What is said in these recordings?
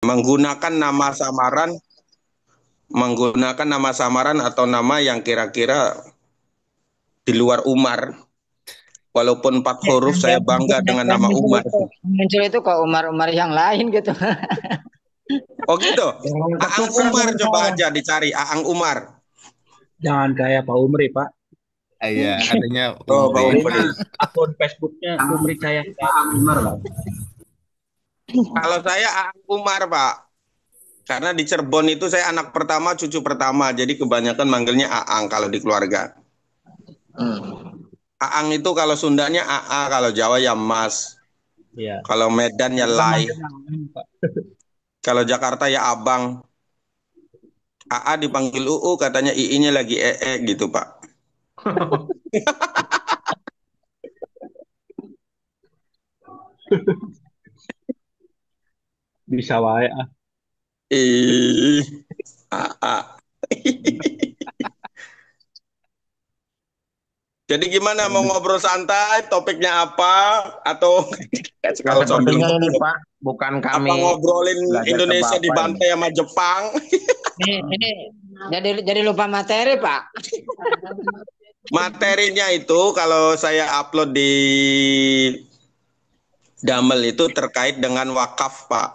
Menggunakan nama samaran, menggunakan nama samaran atau nama yang kira-kira di luar Umar. Walaupun 4 huruf, saya bangga dengan nama Umar. Muncul itu kok Umar-Umar yang lain gitu. Oh gitu. Jangan Aang ketukar Umar dengan coba saya. aja dicari. Aang Umar. Jangan kayak Pak Umri, Pak. Iya, adanya Oh, Pak Umri. Umri Umar. mah akun Facebooknya Umri Cahaya. Kalau saya Aang Umar, Pak. Karena di Cirebon itu saya anak pertama, cucu pertama. Jadi kebanyakan manggilnya Aang kalau di keluarga. Aang itu kalau Sundanya AA, kalau Jawa ya Mas. Iya. Kalau Medan ya Kita Lai. manggilnya Amin, Pak. Kalau Jakarta ya Abang. AA dipanggil UU, katanya II-nya lagi gitu, Pak. Bisa wae ah. Ih, AA. Jadi gimana, mau ngobrol santai, topiknya apa? Atau Ya kalau sambil sepertinya ini ngobrol, Pak, bukan apa kami ngobrolin belajar ke Indonesia Bapak ini. dibantai sama Jepang? Ini jadi lupa materi, Pak. Materinya itu kalau saya upload di Damel itu terkait dengan wakaf, Pak.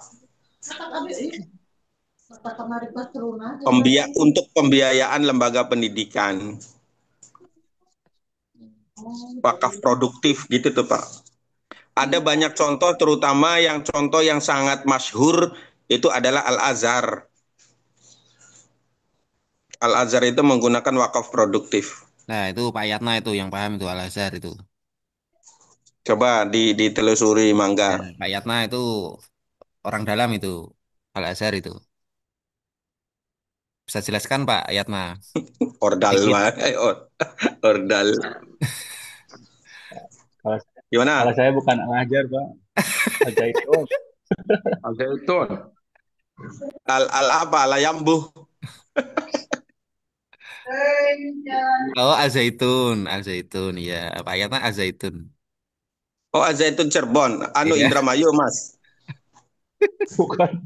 Untuk pembiayaan lembaga pendidikan. Wakaf produktif gitu tuh, Pak. Ada banyak contoh, terutama yang contoh yang sangat masyhur itu adalah Al-Azhar. Al-Azhar itu menggunakan wakaf produktif. Nah, itu Pak Yatna itu yang paham itu Al-Azhar itu. Coba ditelusuri, Ya, Mangga. Pak Yatna itu orang dalam itu Al-Azhar itu. Bisa jelaskan Pak Yatna? Ordal, Sedikit. Ordal. Kalau Gimana? saya bukan ngajar, Pak. Ajaib. Al-Zaitun. Al apa? Layambuh. Oh, Al-Zaitun, Al-Zaitun, ya. Pak Yatna Al-Zaitun. Oh, Zaitun Cirebon. Anu Iya. Indramayu, Mas. Bukan.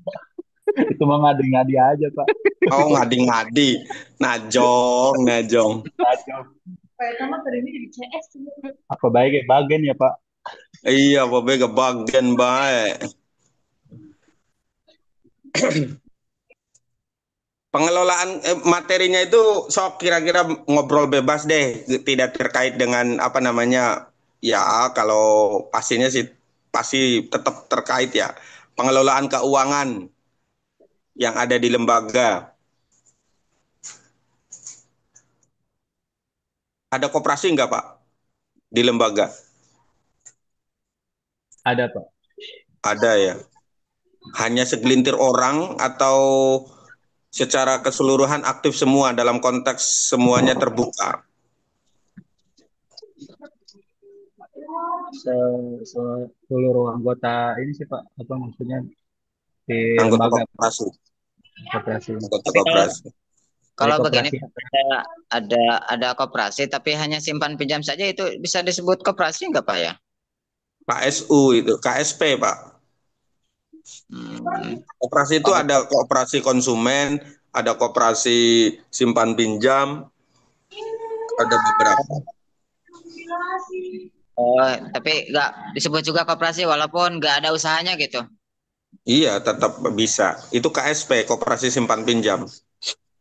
Itu mah ngadi-ngadi aja, Pak. Oh, ngadi-ngadi. Najong, najong. Apa baiknya bagian ya, Pak? Iya, babe kebagian baik. Pengelolaan materinya itu sok kira-kira ngobrol bebas deh, tidak terkait dengan apa namanya. Ya, kalau pastinya sih pasti tetap terkait ya. Pengelolaan keuangan yang ada di lembaga. Ada koperasi nggak, Pak, di lembaga? Ada, Pak. Ada ya. Hanya segelintir orang atau secara keseluruhan aktif semua dalam konteks semuanya terbuka? Seluruh anggota ini sih, Pak. Apa maksudnya di Anggota lembaga koperasi. koperasi. Anggota Tapi koperasi. Dari kalau begini koperasi. ada koperasi tapi hanya simpan pinjam saja itu bisa disebut koperasi nggak, Pak ya? KSU itu, KSP, Pak. Koperasi itu ada koperasi konsumen, ada koperasi simpan pinjam, ada beberapa. Oh, tapi nggak disebut juga koperasi walaupun nggak ada usahanya gitu. Iya, tetap bisa. Itu KSP, koperasi simpan pinjam.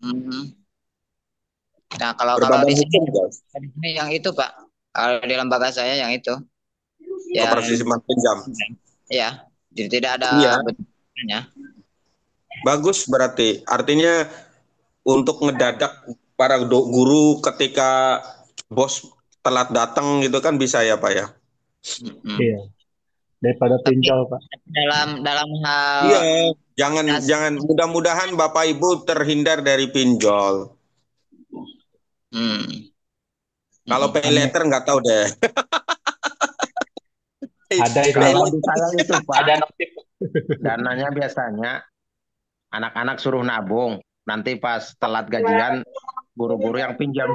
Mhm. Nah, kalau Berbadan di sini hukum, guys. yang itu, Pak. Kalau di lembaga saya yang itu, Koperasi yang simpan pinjam. ya, jadi tidak ada Iya, bentuknya. bagus berarti. Artinya untuk ngedadak para guru ketika bos telat datang gitu kan bisa ya, Pak ya? Iya. Daripada Tapi pinjol, Pak. dalam hal Iya, jangan das- jangan mudah-mudahan Bapak Ibu terhindar dari pinjol. hmm. Kalau pay letter nggak tahu deh. Ada itu, Pay Kalau Pak. di letter. saya itu Pak, Ada notif. dananya biasanya anak-anak suruh nabung. Nanti pas telat gajian, guru-guru yang pinjam.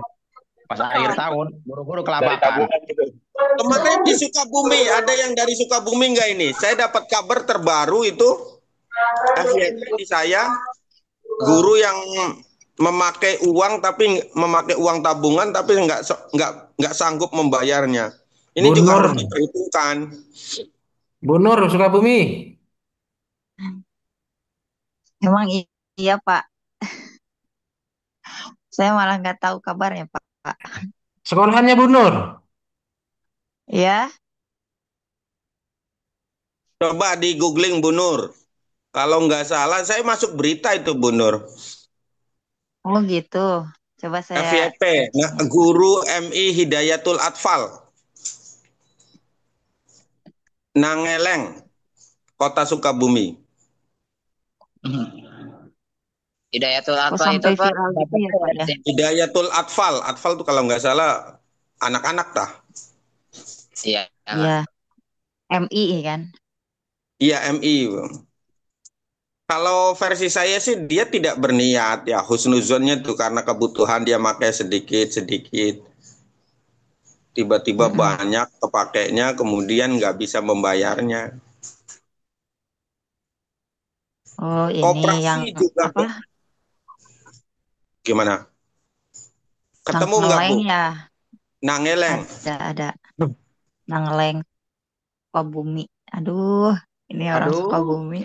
Pas akhir tahun, guru-guru Dari kelabakan. tabungan gitu. Kemarin di Sukabumi ada yang dari Sukabumi nggak ini? Saya dapat kabar terbaru itu FYP di saya guru yang memakai uang tapi memakai uang tabungan tapi nggak sanggup membayarnya. Ini Bu juga Nur, harus diperhitungkan. Bu Nur Sukabumi. Emang iya Pak, saya malah nggak tahu kabarnya Pak. Sekolahannya Bu Nur. Ya, Coba di googling Bu Nur. Kalau nggak salah, saya masuk berita itu Bu Nur. oh gitu. Coba saya FYP, nah, cek. Guru MI Hidayatul Atfal, Nangeleng, Kota Sukabumi. Hidayatul Oh Atfal itu sampai Pak. viral gitu ya Pak ya? Hidayatul Atfal, Atfal itu kalau nggak salah anak-anak tah. Iya. Iya, MI kan? Iya MI. Kalau versi saya sih dia tidak berniat ya, husnuzonnya tuh karena kebutuhan dia pakai sedikit-sedikit. Tiba-tiba banyak kepakainya kemudian nggak bisa membayarnya. Oh ini Koperasi yang juga apa? gimana? Ketemu nggak Bu? Nangeleng ya? Nangeleng. Ada. Nangeleng, Sukabumi. Aduh, ini orang Aduh, Sukabumi.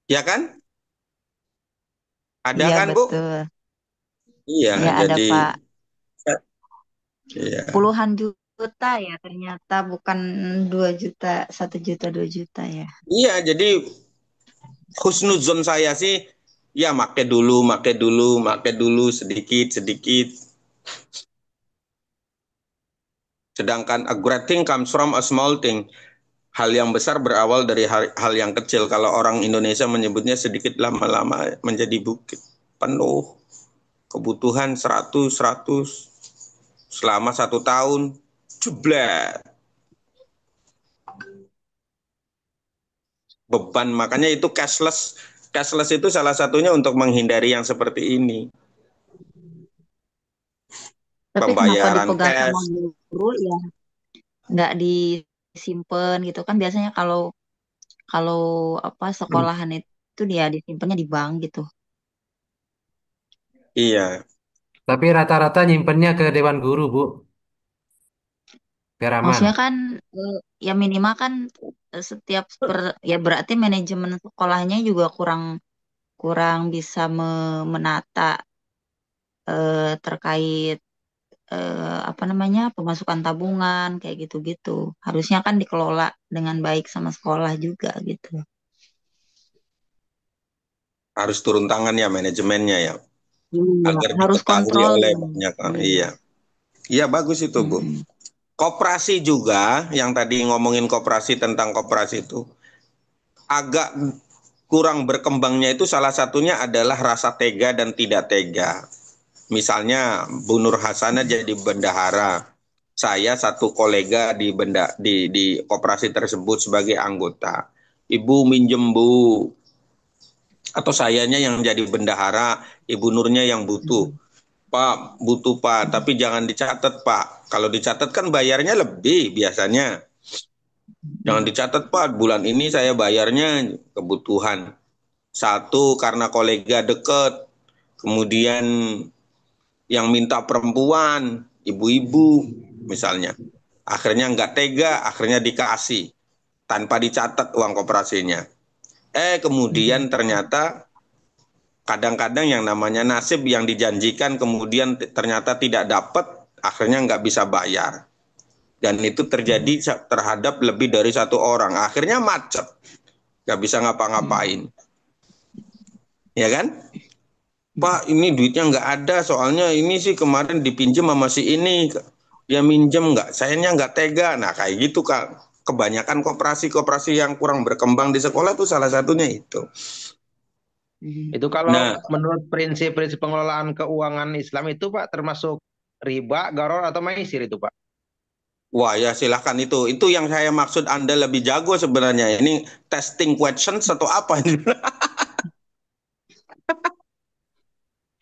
Ya kan? Ada Iya kan Bu? betul. Iya, Iya ada jadi Pak. iya. Puluhan juta ya ternyata bukan 2 juta, 1 juta, 2 juta ya. Iya, jadi husnuzon saya sih ya make dulu sedikit. Sedangkan a great thing comes from a small thing. Hal yang besar berawal dari hal yang kecil. Kalau orang Indonesia menyebutnya sedikit lama-lama menjadi bukit. Penuh. Kebutuhan 100 selama 1 tahun. Jeblet. Beban, makanya itu cashless. Cashless itu salah satunya untuk menghindari yang seperti ini. Tapi kenapa Pembayaran dipegang sama cash. guru ya nggak disimpan gitu kan biasanya kalau kalau apa sekolahan itu dia disimpannya di bank gitu. Iya. Tapi rata-rata nyimpennya ke Dewan Guru, Bu. Biar Maksudnya aman. kan ya minimal kan ya berarti manajemen sekolahnya juga kurang kurang bisa menata terkait apa namanya pemasukan tabungan kayak gitu-gitu. Harusnya kan dikelola dengan baik sama sekolah juga gitu. Harus turun tangan ya manajemennya ya. Iya, Agar harus diketahui oleh controlling. banyak orang. Iya. Iya. Iya bagus itu Bu. Mm-mm. Koperasi juga, yang tadi ngomongin koperasi tentang koperasi itu, agak kurang berkembangnya itu salah satunya adalah rasa tega dan tidak tega. Misalnya Bu Nur Hasanah jadi bendahara. Saya satu kolega di koperasi tersebut sebagai anggota. Ibu minjem Bu, atau sayanya yang jadi bendahara, Ibu Nurnya yang butuh. Pak, butuh Pak, tapi jangan dicatat Pak. Kalau dicatat kan bayarnya lebih biasanya. Jangan dicatat Pak, bulan ini saya bayarnya kebutuhan. Satu, karena kolega deket. Kemudian yang minta perempuan, ibu-ibu misalnya. Akhirnya nggak tega, akhirnya dikasih. Tanpa dicatat uang koperasinya. Kemudian ternyata kadang-kadang yang namanya nasib yang dijanjikan kemudian ternyata tidak dapat, akhirnya nggak bisa bayar. Dan itu terjadi terhadap lebih dari 1 orang. Akhirnya macet, nggak bisa ngapa-ngapain. Ya kan? Pak, ini duitnya nggak ada, soalnya ini sih kemarin dipinjam sama si ini. Dia minjem nggak, sayangnya nggak tega. Nah kayak gitu Kak. Kebanyakan koperasi-koperasi yang kurang berkembang di sekolah itu salah satunya itu. itu kalau Nah, menurut prinsip-prinsip pengelolaan keuangan Islam itu Pak termasuk riba, garor atau maisir itu Pak? wah ya silahkan itu. Itu yang saya maksud Anda lebih jago sebenarnya. Ini testing questions atau apa?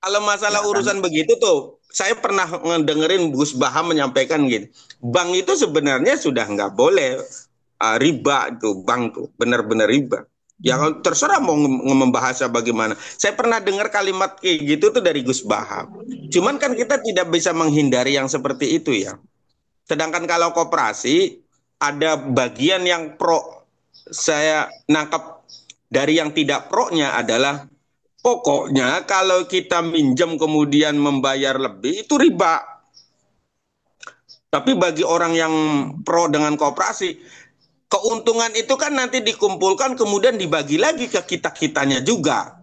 Kalau masalah Ya kan? urusan begitu tuh, saya pernah ngedengerin Gus Baham menyampaikan gitu. Bank itu sebenarnya sudah nggak boleh riba itu bank tuh, benar-benar riba. Ya kalau terserah mau membahasnya bagaimana. Saya pernah dengar kalimat kayak gitu tuh dari Gus Bahar. Cuman kan kita tidak bisa menghindari yang seperti itu ya. Sedangkan kalau koperasi ada bagian yang pro. Saya nangkap dari yang tidak pro-nya adalah pokoknya kalau kita minjem kemudian membayar lebih itu riba. Tapi bagi orang yang pro dengan koperasi, keuntungan itu kan nanti dikumpulkan kemudian dibagi lagi ke kita-kitanya juga.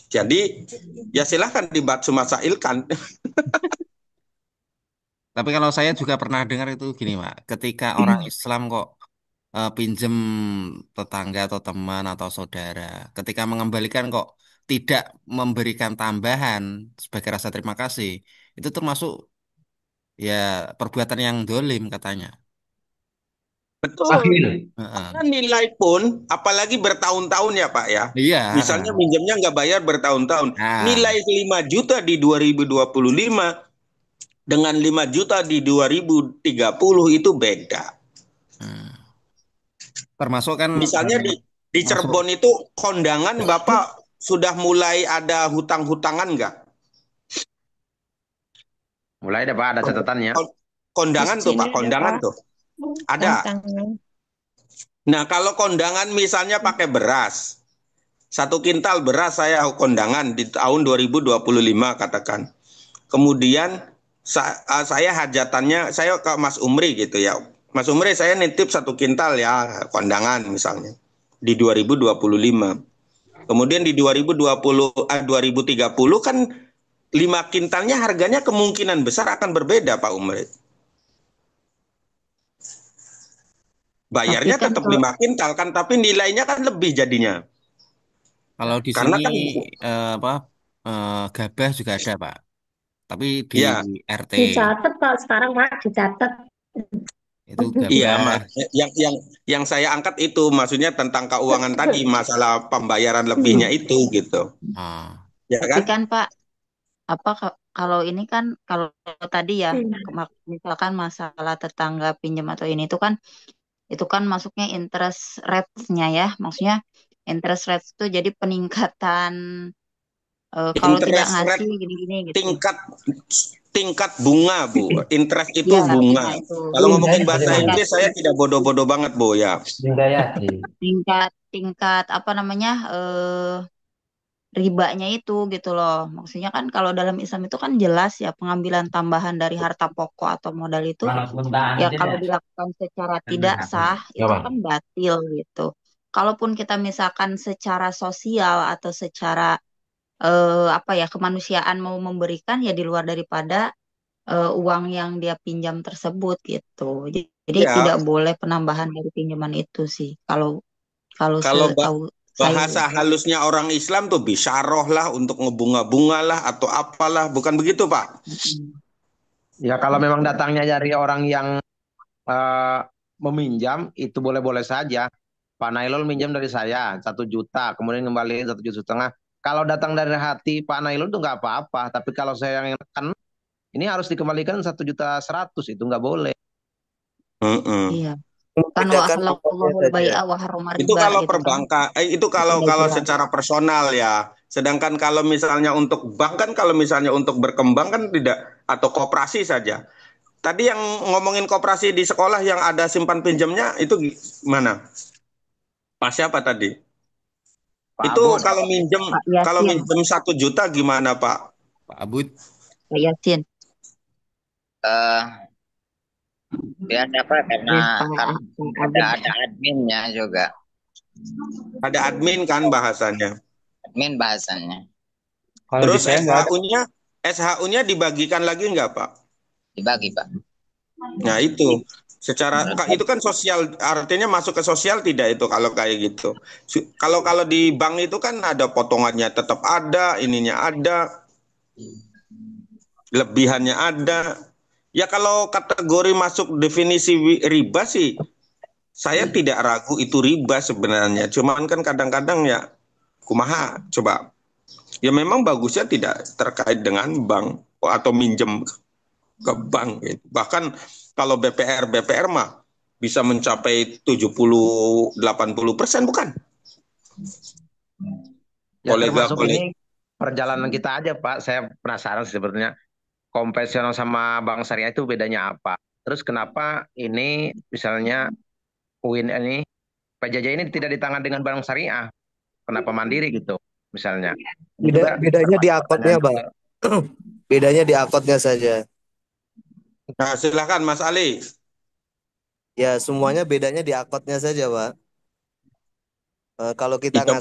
Jadi ya silahkan dibahas masailkan. Tapi kalau saya juga pernah dengar itu gini, Pak. Ketika orang Islam kok pinjem tetangga atau teman atau saudara, ketika mengembalikan kok tidak memberikan tambahan sebagai rasa terima kasih, itu termasuk ya perbuatan yang dolim katanya. Betul. Bakhil. Karena nilai pun, apalagi bertahun-tahun ya Pak ya. Iya. Misalnya minjemnya nggak bayar bertahun-tahun. Nah, Nilai 5 juta di 2025 dengan 5 juta di 2030 itu beda. termasuk kan Misalnya di Cirebon itu kondangan Bapak sudah mulai ada hutang-hutangan nggak? Mulai ada Pak, ada catatannya. Kondangan tuh Pak, kondangan tuh. Ada. Nah, kalau kondangan misalnya pakai beras, 1 kintal beras saya kondangan di tahun 2025 katakan. Kemudian saya hajatannya, saya ke Mas Umri gitu ya. Mas Umri saya nitip 1 kintal ya kondangan misalnya di 2025. Kemudian di 2030 kan 5 kintalnya harganya kemungkinan besar akan berbeda Pak Umri. Bayarnya Tapi kan tetap kalau- 5 kintal kan, tapi nilainya kan lebih jadinya. kalau di Karena sini kan gabah juga ada, Pak. Tapi di ya, RT Dicatat Pak sekarang Pak, dicatat. itu iya gabah. Mas. Yang saya angkat itu maksudnya tentang keuangan tadi, masalah pembayaran lebihnya itu gitu. Ah, Ya Tapi kan? kan Pak, kalau ini kan kalau tadi ya misalkan masalah tetangga pinjam atau ini itu kan masuknya interest rate-nya ya, maksudnya interest rate itu jadi peningkatan kalau tidak Interest rate ngasih gini-gini gitu. tingkat bunga, Bu. Interest itu Iya, bunga. itu. Kalau ngomongin Iya, bahasa iya. Inggris saya tidak bodoh-bodoh banget, Bu ya. Hidayati. Tingkat apa namanya ribanya itu gitu loh. Maksudnya kan kalau dalam Islam itu kan jelas ya pengambilan tambahan dari harta pokok atau modal itu ya kalau dilakukan secara tidak sah itu kan batil gitu. Kalaupun kita misalkan secara sosial atau secara apa ya kemanusiaan mau memberikan ya di luar daripada uang yang dia pinjam tersebut gitu. Jadi Ya. tidak boleh penambahan dari pinjaman itu sih kalau Kalau setahu saya. bahasa halusnya orang Islam tuh bisyarah lah untuk ngebunga-bunga lah atau apalah, bukan begitu Pak? Ya kalau memang datangnya dari orang yang meminjam itu boleh-boleh saja. Pak Nailul minjam dari saya 1 juta, kemudian kembali 1,5 juta. Kalau datang dari hati Pak Nailul itu nggak apa-apa. Tapi kalau saya yang nekan, ini harus dikembalikan 1,1 juta itu nggak boleh. Iya. Kan wa halallahu bai'a wa harrama riba Itu kalau gitu kan. perbankan, itu kalau Jelas. secara personal ya. Sedangkan kalau misalnya untuk bank kan, kalau misalnya untuk berkembang kan tidak, atau koperasi saja. Tadi yang ngomongin koperasi di sekolah yang ada simpan pinjamnya itu gimana? Pak siapa tadi? Pak Itu Abud. kalau minjem Pak Yasin. 1 juta gimana Pak? Pak Abud. Pak Yasin. Biasa Pak karena ada adminnya juga. Ada admin kan bahasanya. Admin bahasanya. Kalau di Terus saya nggak ada. SHU-nya dibagikan lagi nggak Pak? Dibagi Pak. Nah itu itu kan sosial, artinya masuk ke sosial tidak itu kalau kayak gitu. Kalau di bank itu kan ada potongannya tetap ada, ininya ada, lebihannya ada. Ya kalau kategori masuk definisi riba sih, saya tidak ragu itu riba sebenarnya. Cuman kan kadang-kadang ya kumaha coba. Ya memang bagusnya tidak terkait dengan bank atau minjem ke bank gitu. Bahkan kalau BPR mah bisa mencapai 70-80%, bukan? Ya Kolega termasuk kolega ini perjalanan kita aja Pak. Saya penasaran sih sebetulnya konvensional sama bank syariah itu bedanya apa? Terus kenapa ini misalnya UIN ini PJJ ini tidak ditangan dengan bank syariah? Kenapa mandiri gitu misalnya? Ini juga Bedanya di termasuk akotnya, pertanyaan Pak. juga. Bedanya di akotnya saja. Nah, silahkan Mas Ali. Ya, semuanya bedanya di akotnya saja, Pak. Kalau kita Itu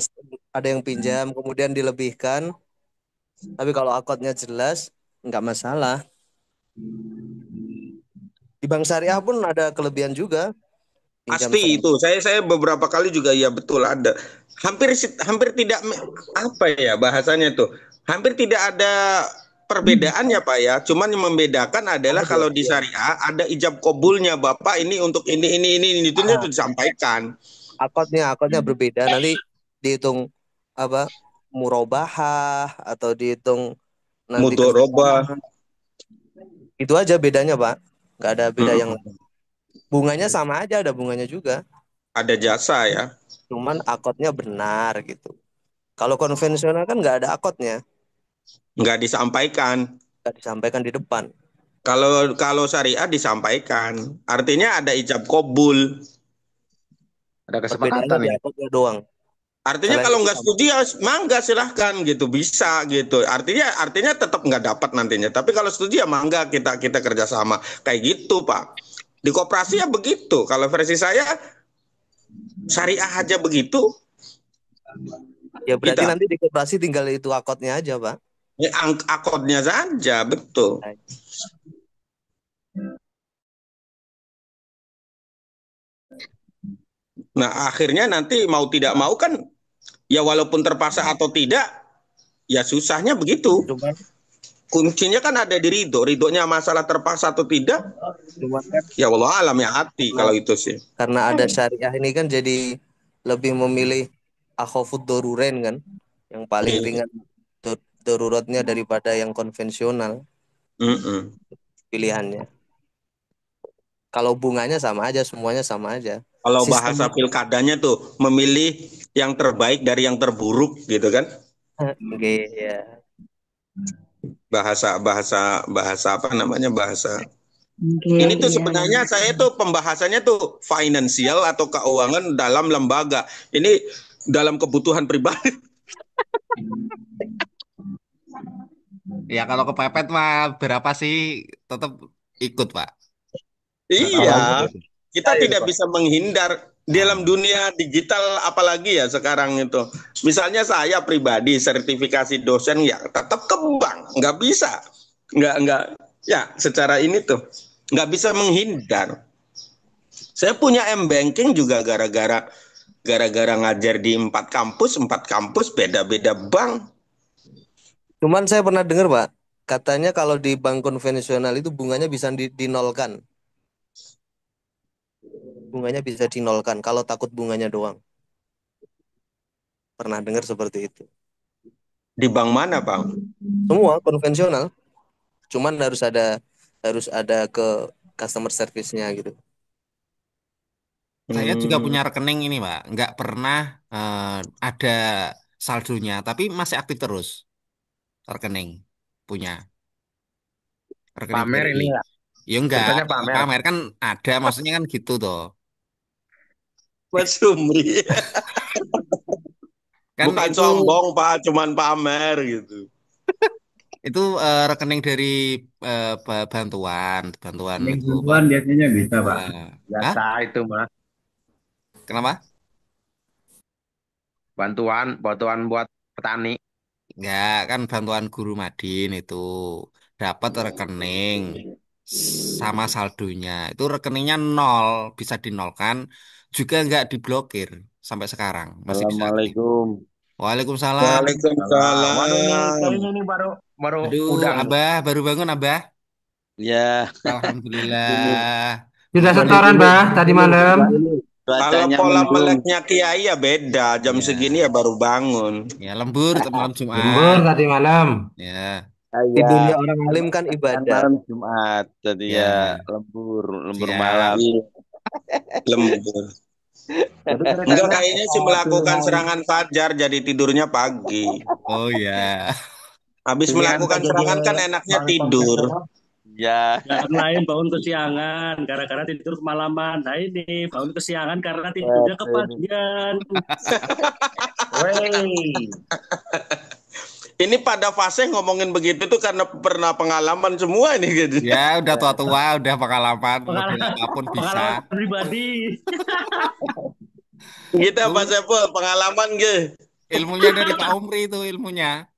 ada yang pinjam, kemudian dilebihkan, tapi kalau akotnya jelas, nggak masalah. Di bank syariah pun ada kelebihan juga. Pinjam pasti itu. Saya beberapa kali juga ya betul ada. Hampir tidak apa ya bahasanya tuh. Hampir tidak ada perbedaannya Pak ya. Cuman yang membedakan adalah kalau di syariah ada ijab kabulnya Bapak ini untuk ini itu disampaikan. akotnya berbeda. Nanti dihitung apa murabahah atau dihitung nanti Mudoroba. kerjasama. Itu aja bedanya, Pak. Nggak ada beda yang bunganya sama aja, ada bunganya juga. Ada jasa ya. Cuman akotnya benar gitu. Kalau konvensional kan nggak ada akotnya, Nggak disampaikan. nggak disampaikan di depan. Kalau syariah disampaikan. Artinya ada ijab kabul. Ada Perbedaannya kesepakatan di ya. akotnya doang. Artinya Selain kalau itu nggak sama. studi ya mangga silahkan gitu, bisa gitu. Artinya tetap nggak dapat nantinya. Tapi kalau studi ya mangga kita kerjasama kayak gitu Pak. Di koperasi ya begitu. Kalau versi saya syariah aja begitu. Ya berarti Kita nanti di koperasi tinggal itu akotnya aja, Pak. ya, akodnya saja betul. Nah akhirnya nanti mau tidak mau kan ya walaupun terpaksa atau tidak ya susahnya begitu. Cuman Kuncinya kan ada di ridhonya masalah terpaksa atau tidak. kan Ya Allah alam ya hati kalau itu sih. karena ada syariah ini kan jadi lebih memilih akhafud doruren kan, yang paling Iya. ringan daruratnya daripada yang konvensional pilihannya. Kalau bunganya sama aja, semuanya sama aja. Kalau Sistem bahasa pilkadanya tuh memilih yang terbaik dari yang terburuk gitu kan. Oke, ya. Bahasa apa namanya bahasa. Iya, Ini tuh iya. sebenarnya saya tuh pembahasannya tuh finansial atau keuangan dalam lembaga. Ini dalam kebutuhan pribadi. Ya kalau kepepet mah berapa sih tetap ikut Pak. Iya, kita Iya, tidak Pak. bisa menghindar dalam dunia digital apalagi ya sekarang itu. Misalnya saya pribadi sertifikasi dosen ya tetap ke bank, nggak bisa, nggak ya secara ini tuh nggak bisa menghindar. Saya punya M-Banking juga gara-gara ngajar di 4 kampus beda-beda bank. Cuman saya pernah dengar, Pak, katanya kalau di bank konvensional itu bunganya bisa dinolkan. Bunganya bisa dinolkan kalau takut bunganya doang. Pernah dengar seperti itu. Di bank mana, Bang? Semua konvensional. Cuman harus ada ke customer service-nya gitu. Saya juga punya rekening ini Pak, nggak pernah ada saldonya, tapi masih aktif terus rekening punya rekening Pamer BRI. ini ya. Ya enggak Ceritanya pamer. pamer kan ada, maksudnya kan gitu toh. Mas Sumri. Kan Bukan itu sombong, Pak, cuman pamer gitu. itu rekening dari bantuan Yang itu. duluan biasanya bisa, Pak. Hah? Biasa itu mah. Kenapa? Bantuan buat petani. Enggak, kan bantuan guru Madin itu dapat rekening sama saldonya. Itu rekeningnya nol, bisa dinolkan, juga enggak diblokir sampai sekarang, masih bisa aktif. Assalamualaikum. Waalaikumsalam. Waduh nih Waalaikumsalam. kayaknya ini baru Aduh, udang nih. Abah baru bangun Abah. Ya, ini Alhamdulillah. Sudah bukan setoran, ini, Bah, tadi malam. ini Kalau cuacanya pola mendung. meleknya Kiai ya beda. Jam Ya, segini ya baru bangun. ya lembur malam Lembur Jumat. tadi malam. Ya, Tidurnya Ya, orang alim kan kan ibadah. malam Jumat, jadi ya ya, lembur siap. malam. Lembur. Jadi Enggak, ceritanya kayaknya sih melakukan serangan fajar jadi tidurnya pagi. Oh ya. Habis pilihan melakukan PJJ serangan kan enaknya Bang Tomcat tidur. itu. Ya. Yang lain bangun kesiangan gara-gara tidur kemalaman. Nah ini bangun kesiangan karena tidurnya Waduh ini. kepagian. Wey, Ini pada fase ngomongin begitu tuh karena pernah pengalaman semua ini gitu. Ya udah tua-tua, udah pengalaman, model Pengalaman, apapun pengalaman bisa. pribadi. Gitu apa Itu Saiful? Pengalaman gitu. ilmunya dari Pak Umri itu ilmunya.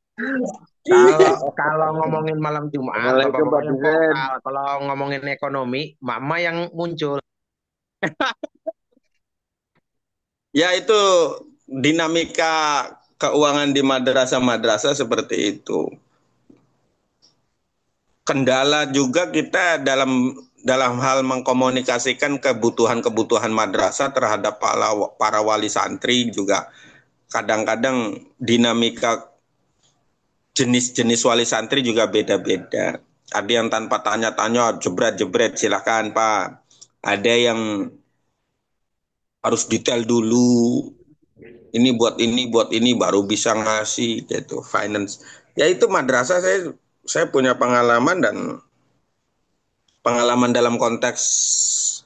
kalau ngomongin malam Jumat, Assalamualaikum Pak bapak-bapak yang Dirjen. vokal. Kalau ngomongin ekonomi, mama yang muncul. Ya itu dinamika keuangan di madrasah-madrasah seperti itu. Kendala juga kita dalam hal mengkomunikasikan kebutuhan-kebutuhan madrasah terhadap para wali santri juga kadang-kadang dinamika jenis-jenis wali santri juga beda-beda. Ada yang tanpa tanya-tanya jebret-jebret silakan Pak. Ada yang harus detail dulu. Ini buat ini baru bisa ngasih gitu finance. Ya itu madrasah saya punya pengalaman dan pengalaman dalam konteks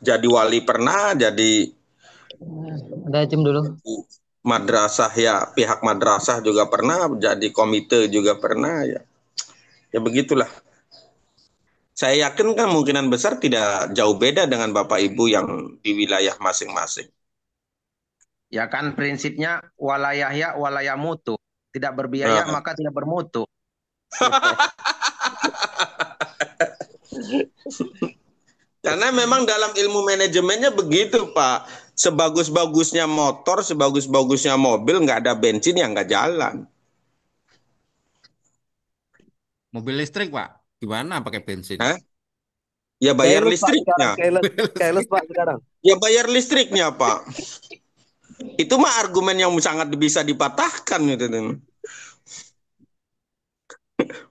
jadi wali pernah, jadi Udah jam dulu. madrasah ya pihak madrasah juga pernah, jadi komite juga pernah ya. Ya begitulah. Saya yakin kan kemungkinan besar tidak jauh beda dengan Bapak Ibu yang di wilayah masing-masing. Ya kan prinsipnya walayahya walayamutu. Tidak berbiaya Nah, maka tidak bermutu. karena memang dalam ilmu manajemennya begitu Pak. Sebagus-bagusnya motor, sebagus-bagusnya mobil, nggak ada bensin yang nggak jalan. Mobil listrik, Pak. Gimana pakai bensin? Hah? Ya bayar Keles Pak sekarang, listriknya. keles Pak sekarang. Ya bayar listriknya Pak. Itu mah argumen yang sangat bisa dipatahkan gitu.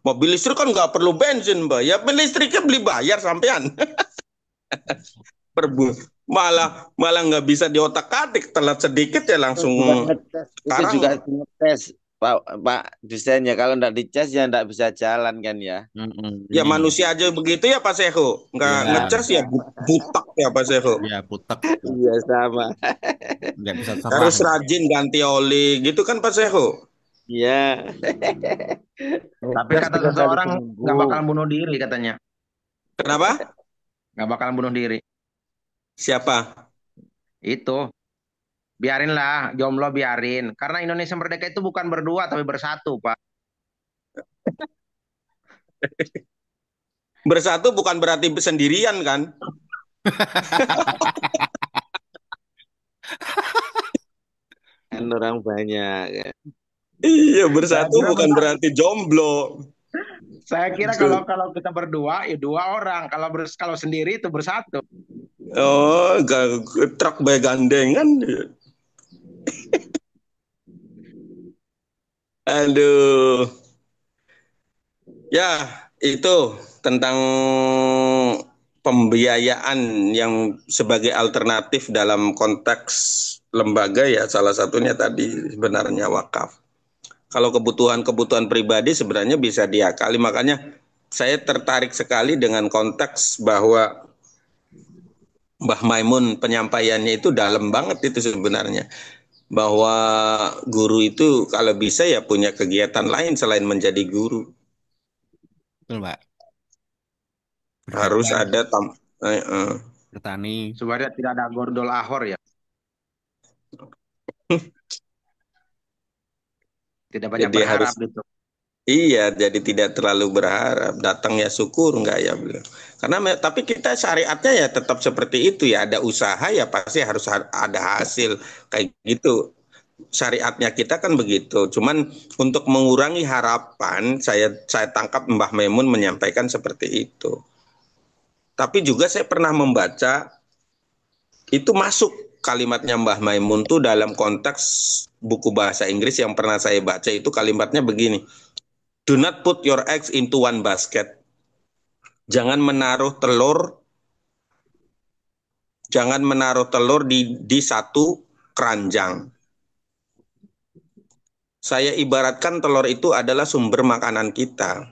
Mobil listrik kan nggak perlu bensin, Mbak. Ya listriknya beli bayar sampean. Malah nggak bisa diotak-atik, telat sedikit ya langsung Itu juga sekarang. ngetes Pak desainnya kalau nggak dicas ya nggak bisa jalan kan ya. Ya manusia aja begitu ya Pak Seho. Nggak Ya, ngecas ya butak ya Pak Seho. ya putek. Iya sama. Nggak bisa Harus serang. rajin ganti oli gitu kan Pak Seho. Iya. Tapi Gas kata 3 kali seseorang seminggu. nggak bakal bunuh diri katanya. Kenapa? Nggak bakal bunuh diri. Siapa? Itu. Biarinlah, jomblo biarin. Karena Indonesia Merdeka itu bukan berdua tapi bersatu, Pak. Bersatu bukan berarti sendirian kan? Kan orang banyak. Iya, Saya bersatu kira bukan berarti jomblo. saya kira kalau kita berdua ya dua orang. Kalau sendiri itu bersatu. Oh, truk begandengan. Aduh. Ya, itu tentang pembiayaan yang sebagai alternatif dalam konteks lembaga ya salah satunya tadi sebenarnya wakaf. Kalau kebutuhan-kebutuhan pribadi sebenarnya bisa diakali, makanya saya tertarik sekali dengan konteks bahwa Mbah Maimun penyampaiannya itu dalam banget itu sebenarnya. Bahwa guru itu kalau bisa ya punya kegiatan lain selain menjadi guru. Betul, Pak. Harus Berdagang, ada bertani. Supaya tidak ada gordol ahor ya. Tidak banyak jadi harus berharap gitu. iya, jadi tidak terlalu berharap. Datang ya syukur enggak ya beliau. Karena tapi kita syariatnya ya tetap seperti itu ya. Ada usaha ya pasti harus ada hasil kayak gitu. Syariatnya kita kan begitu. Cuman untuk mengurangi harapan, saya tangkap Mbah Maimun menyampaikan seperti itu. Tapi juga saya pernah membaca itu masuk kalimatnya Mbah Maimun tuh dalam konteks buku bahasa Inggris yang pernah saya baca itu kalimatnya begini. Do not put your eggs into one basket. Jangan menaruh telur Jangan menaruh telur di satu keranjang. Saya ibaratkan telur itu adalah sumber makanan kita.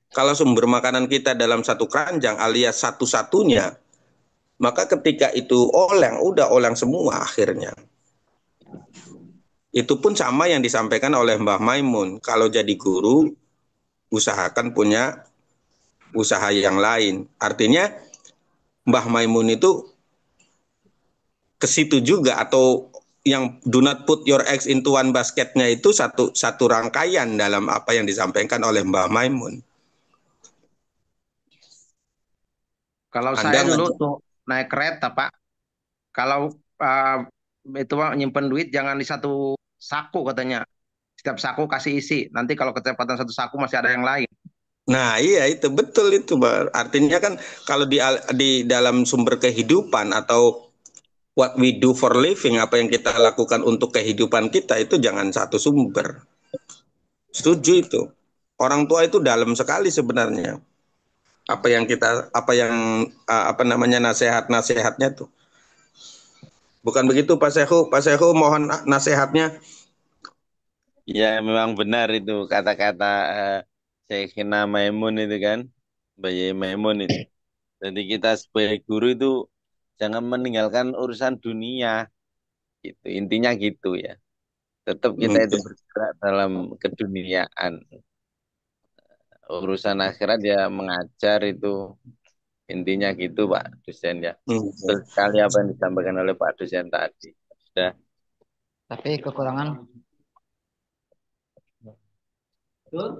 Kalau sumber makanan kita dalam satu keranjang alias satu-satunya, maka ketika itu oleng, udah oleng semua akhirnya. Itu pun sama yang disampaikan oleh Mbah Maimun. Kalau jadi guru, usahakan punya usaha yang lain. Artinya Mbah Maimun itu ke situ juga, atau yang do not put your eggs into one basketnya itu satu rangkaian dalam apa yang disampaikan oleh Mbah Maimun. Kalau Anda saya dulu ngajak, tuh naik kereta, Pak. Kalau itu Pak, nyimpen duit jangan di satu saku katanya. Setiap saku kasih isi. Nanti kalau kecepatan satu saku masih ada yang lain. nah iya itu betul itu, Mbak. Artinya kan kalau di dalam sumber kehidupan atau what we do for living, apa yang kita lakukan untuk kehidupan kita itu jangan satu sumber. Setuju itu. Orang tua itu dalam sekali sebenarnya. Apa yang apa namanya nasihatnya tuh. Bukan begitu Pak Sehu? Pak Sehu mohon nasihatnya. Ya memang benar itu kata-kata Syekhina Maimun itu kan, Bayi Maimun itu. Jadi kita sebagai guru itu jangan meninggalkan urusan dunia, gitu. Intinya gitu ya. Tetap kita itu bergerak dalam keduniaan. Urusan akhirat ya mengajar itu intinya gitu Pak dosen ya. Betul sekali apa yang disampaikan oleh Pak dosen tadi. Sudah. Tapi kekurangan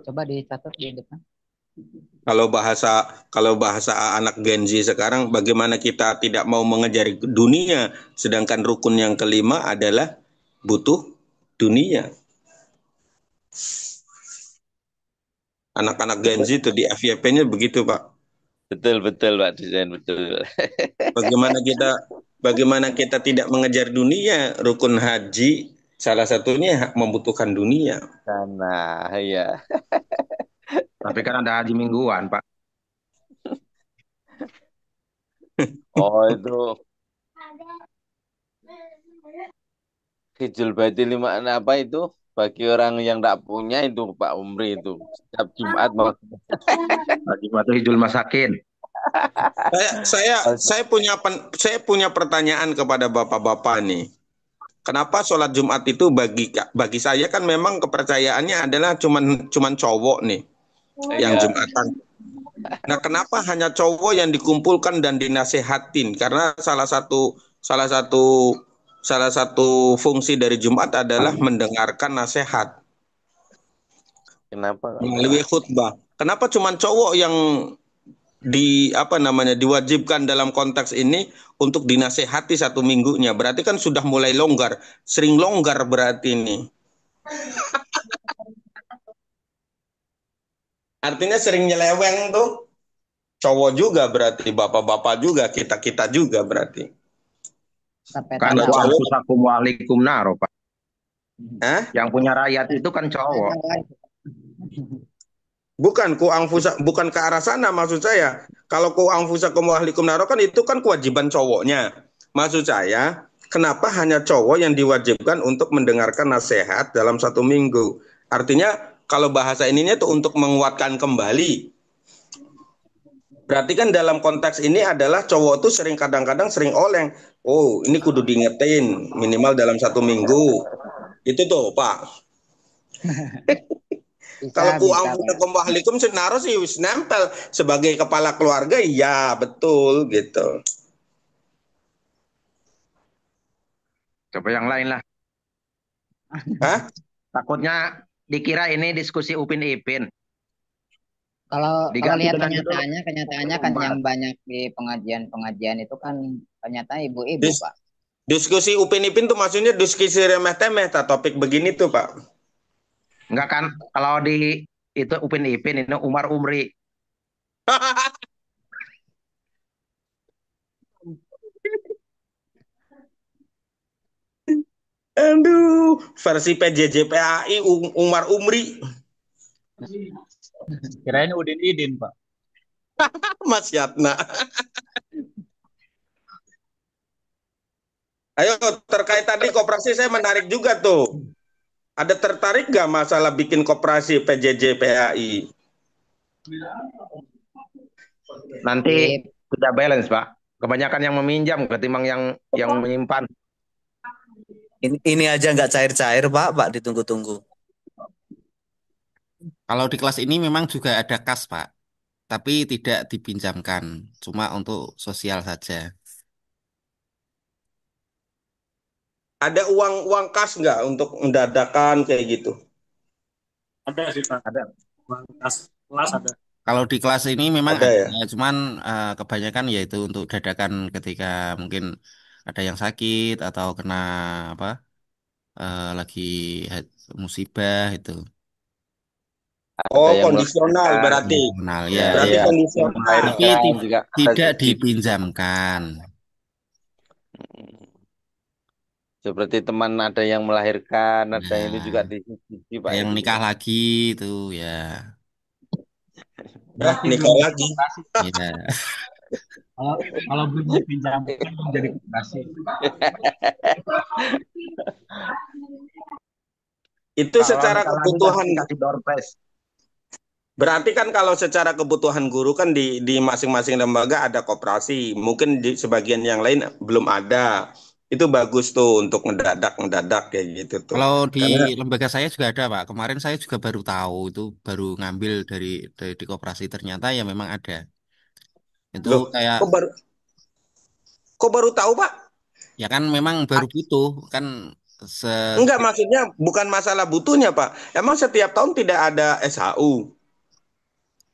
coba dicatat di depan. Kalau bahasa anak Gen Z sekarang, bagaimana kita tidak mau mengejar dunia, sedangkan rukun yang kelima adalah butuh dunia. Anak-anak Gen Z itu di FYP-nya begitu, Pak. Betul Pak dosen, betul. Bagaimana kita tidak mengejar dunia, rukun haji salah satunya membutuhkan dunia. Nah, iya. Tapi kan ada haji mingguan, Pak. Oh, itu Hijul Baitil apa itu? Bagi orang yang tidak punya itu Pak Umri itu. Setiap Jumat Jumat Hijul Masakin. Saya punya pertanyaan kepada bapak-bapak nih. Kenapa sholat Jumat itu bagi saya kan memang kepercayaannya adalah cuman cowok nih yang Jumatan. Nah, kenapa hanya cowok yang dikumpulkan dan dinasehatin? Karena salah satu fungsi dari Jumat adalah mendengarkan nasihat. Kenapa? Melalui khutbah. Kenapa cuma cowok yang diwajibkan dalam konteks ini untuk dinasehati satu minggunya? Berarti kan sudah mulai longgar, sering longgar berarti ini. Artinya sering nyeleweng tuh cowok juga berarti, bapak-bapak juga, kita juga berarti. Kan anfusakum wa alaikum naro, Pak. Yang punya rakyat itu kan cowok. Bukan bukan ke arah sana maksud saya. Kalau ku anfusakum wa ahlikum naro kan itu kan kewajiban cowoknya. Maksud saya, kenapa hanya cowok yang diwajibkan untuk mendengarkan nasihat dalam satu minggu? Artinya kalau bahasa ininya itu untuk menguatkan kembali. Berarti kan dalam konteks ini adalah cowok tuh kadang-kadang sering oleng. Oh, ini kudu diingetin minimal dalam satu minggu. Itu tuh, Pak. Kalau ku anfusakum wa ahlikum naro sih wis nempel sebagai kepala keluarga, iya betul gitu. Coba yang lain lah. Hah? Takutnya dikira ini diskusi Upin Ipin. Kalau lihat kenyataannya kan yang banyak di pengajian itu kan ternyata ibu-ibu, Pak. Diskusi Upin Ipin tuh maksudnya diskusi remeh-temeh, topik begini tuh, Pak. Enggak kan, kalau di itu Upin Ipin ini Umar Umri. Aduh, versi PJJ-PAI Umar Umri. Kirain Udin Idin, Pak. Mas Yatna. Ayo terkait tadi koperasi saya menarik juga tuh. Ada tertarik nggak masalah bikin koperasi PJJ PAI? Nanti tidak balance, Pak. Kebanyakan yang meminjam ketimbang yang menyimpan. Ini aja nggak cair-cair, Pak ditunggu-tunggu. Kalau di kelas ini memang juga ada kas, Pak, tapi tidak dipinjamkan, cuma untuk sosial saja. Ada uang kas nggak untuk mendadakan kayak gitu? Ada sih Pak. Ada. Kelas ada. Kalau di kelas ini memang Ada ada, ya? cuman kebanyakan yaitu untuk dadakan ketika mungkin ada yang sakit atau kena apa lagi musibah itu. Ada Oh, yang kondisional melahirkan. berarti. Kondisional ya. Ya, Berarti ya. kondisional. Tapi Melahirkan juga ada tidak sedikit. dipinjamkan. Seperti teman ada yang melahirkan, ada yang itu juga Nah, di ada Pak yang itu. nikah lagi itu ya. Berarti nikah belum lagi. koperasi. Ya. Kalau belum dipinjamkan belum jadi koperasi. Itu Kalau secara nikah lagi kebutuhan. kasih door prize. Berarti kan kalau secara kebutuhan guru kan di masing-masing lembaga ada koperasi. Mungkin di sebagian yang lain belum ada. Itu bagus tuh untuk ngedadak kayak gitu tuh. Kalau di Karena lembaga saya juga ada, Pak. Kemarin saya juga baru tahu itu, baru ngambil dari di koperasi, ternyata ya memang ada. Itu loh, kayak kok baru tahu, Pak? ya kan memang baru butuh kan se Enggak, maksudnya bukan masalah butuhnya, Pak. Emang setiap tahun tidak ada SHU.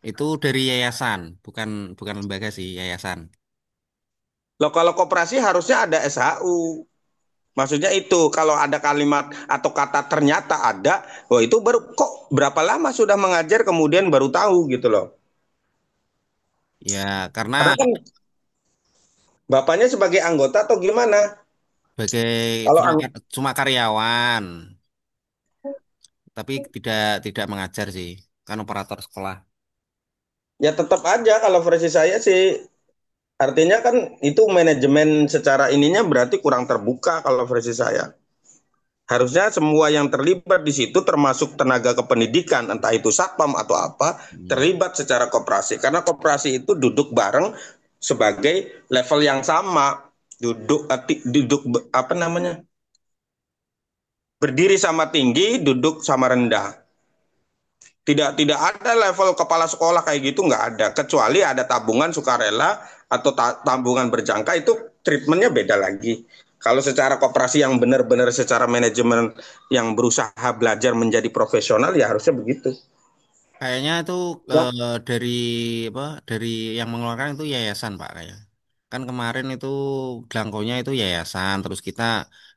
itu dari yayasan, bukan bukan lembaga sih, yayasan. Loh, kalau koperasi harusnya ada SHU. Maksudnya itu kalau ada kalimat atau kata ternyata ada, oh itu baru kok berapa lama sudah mengajar kemudian baru tahu gitu loh. Ya, karena Karena kan bapaknya sebagai anggota atau gimana? sebagai Kalau cuma karyawan, tapi tidak mengajar sih, kan operator sekolah. ya tetap aja kalau versi saya sih artinya kan itu manajemen secara ininya berarti kurang terbuka kalau versi saya. Harusnya semua yang terlibat di situ termasuk tenaga kependidikan entah itu satpam atau apa terlibat secara koperasi karena koperasi itu duduk bareng sebagai level yang sama duduk apa namanya berdiri sama tinggi duduk sama rendah tidak ada level kepala sekolah kayak gitu nggak ada kecuali ada tabungan sukarela atau tabungan berjangka itu treatmentnya beda lagi kalau secara koperasi yang benar-benar secara manajemen yang berusaha belajar menjadi profesional ya harusnya begitu. Kayaknya itu Ya. dari apa? Dari yang mengeluarkan itu yayasan, Pak, kayak. Kan kemarin itu belangkonya itu yayasan, terus kita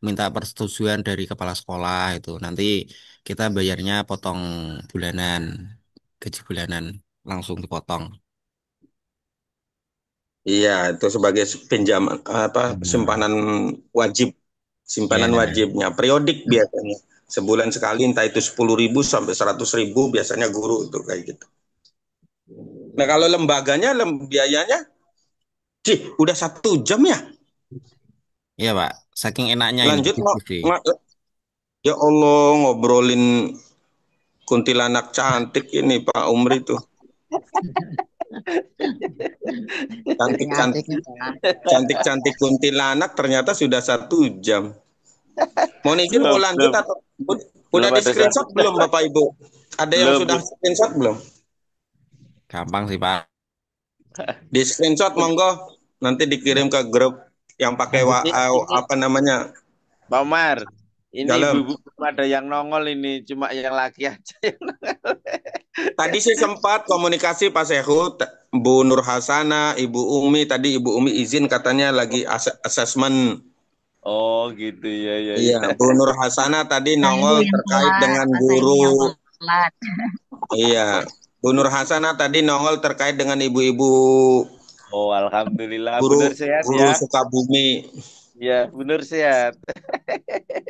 minta persetujuan dari kepala sekolah itu. Nanti kita bayarnya potong bulanan, gaji bulanan langsung dipotong. Iya, itu sebagai pinjaman apa Nah, simpanan wajib, simpanan ya. wajibnya periodik biasanya. Sebulan sekali entah itu 10.000 sampai 100.000 biasanya guru itu kayak gitu. Nah, kalau lembaganya biayanya udah 1 jam ya? Iya, Pak. Saking enaknya ini Lanjut diskusi. ya Allah ngobrolin kuntilanak cantik ini Pak Umri tuh. Cantik-cantik kuntilanak ternyata sudah 1 jam. Mau izin mau lanjut atau udah di screenshot belum Bapak Ibu? Ada yang sudah screenshot belum? Gampang sih, Pak. Di screenshot monggo nanti dikirim ke grup yang pakai apa namanya? Pak Umar, ini Dalam. ibu-ibu belum ada yang nongol ini, cuma yang laki aja yang nongol. Tadi sih sempat komunikasi Pak Sehu, Bu Nur Hasana, Ibu Umi, tadi Ibu Umi izin katanya lagi asesmen. Oh gitu ya. Iya, Bu Nur Hasana tadi nongol terkait dengan guru. Iya, Bu Nur Hasana tadi nongol terkait dengan ibu-ibu. Oh, alhamdulillah. Guru Benar sehat guru ya. Sukabumi. Ya, benar sehat.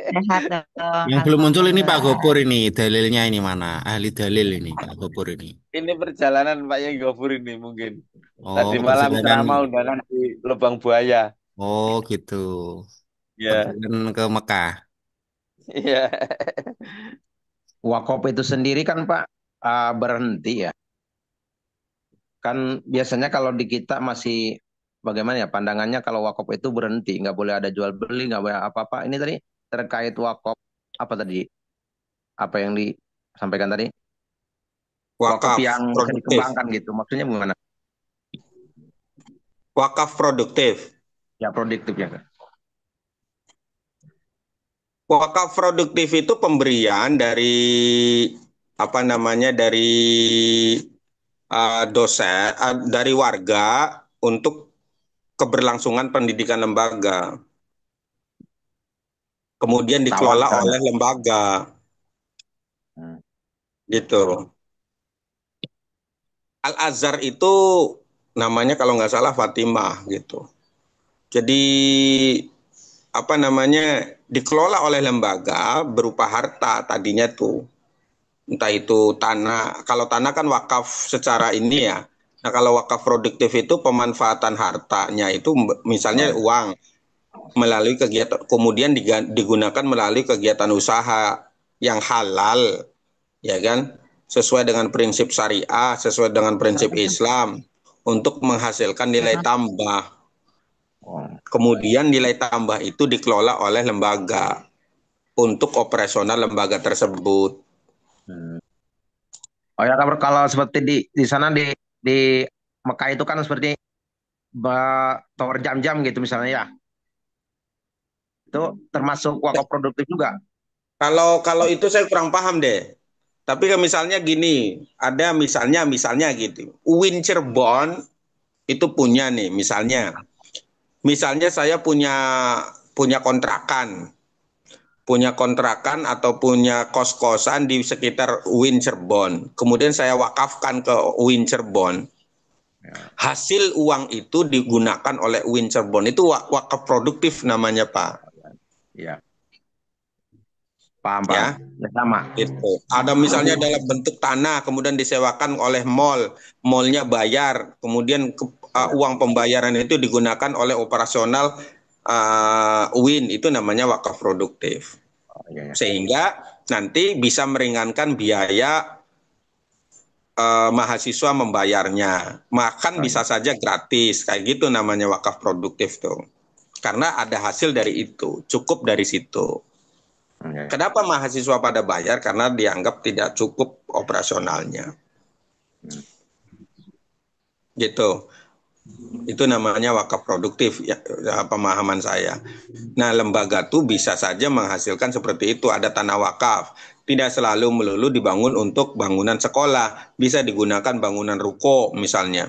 Sehat dong. Yang belum muncul ini Pak Gopur ini, dalilnya ini mana? Ahli dalil ini Pak Gopur ini. Ini perjalanan Pak yang Gofur ini mungkin. Oh, Tadi malam perjalanan. ceramah undangan di Lubang Buaya. Oh, gitu. Ya, perjalanan ke Mekah. ya. Wakop itu sendiri kan Pak berhenti ya. Kan biasanya kalau di kita masih bagaimana ya pandangannya kalau wakop itu berhenti, nggak boleh ada jual beli, nggak boleh apa-apa. Ini tadi terkait wakop apa tadi? Apa yang disampaikan tadi? Wakop Wakaf yang bisa produktif. dikembangkan gitu. Maksudnya gimana? Wakaf produktif. Ya produktif ya. Wakaf produktif itu pemberian dari apa namanya dosen dari warga untuk keberlangsungan pendidikan lembaga. Kemudian dikelola Tawarkan. oleh lembaga. Gitu. Al-Azhar itu namanya kalau nggak salah Fatimah gitu. Jadi apa namanya dikelola oleh lembaga berupa harta tadinya tuh. Entah itu tanah, kalau tanah kan wakaf secara ini ya. Nah, kalau wakaf produktif itu pemanfaatan hartanya itu misalnya uang melalui kegiatan, kemudian digunakan melalui kegiatan usaha yang halal, ya kan? Sesuai dengan prinsip syariah, sesuai dengan prinsip Islam untuk menghasilkan nilai tambah. Kemudian nilai tambah itu dikelola oleh lembaga untuk operasional lembaga tersebut. Oh ya kalau seperti di sana di Mekah itu kan seperti tower jam-jam gitu misalnya ya. Itu termasuk wakaf produktif juga. Kalau itu saya kurang paham deh. Tapi kan misalnya gini, ada misalnya gitu. UIN Cirebon itu punya nih misalnya. Misalnya saya punya kontrakan atau punya kos-kosan di sekitar UIN Cirebon. Kemudian saya wakafkan ke UIN Cirebon. Hasil uang itu digunakan oleh UIN Cirebon. Itu wakaf produktif namanya, Pak. Iya. Paham, Ya, sama. itu. Ada misalnya dalam bentuk tanah, kemudian disewakan oleh mallnya bayar, kemudian uang pembayaran itu digunakan oleh operasional UIN, itu namanya wakaf produktif. Sehingga nanti bisa meringankan biaya mahasiswa membayarnya. Makan bisa saja gratis, kayak gitu namanya wakaf produktif tuh. Karena ada hasil dari itu, cukup dari situ. Kenapa mahasiswa pada bayar? Karena dianggap tidak cukup operasionalnya. Gitu. Itu namanya wakaf produktif ya, pemahaman saya. Nah, lembaga tuh bisa saja menghasilkan seperti itu. Ada tanah wakaf. Tidak selalu melulu dibangun untuk bangunan sekolah. Bisa digunakan bangunan ruko misalnya.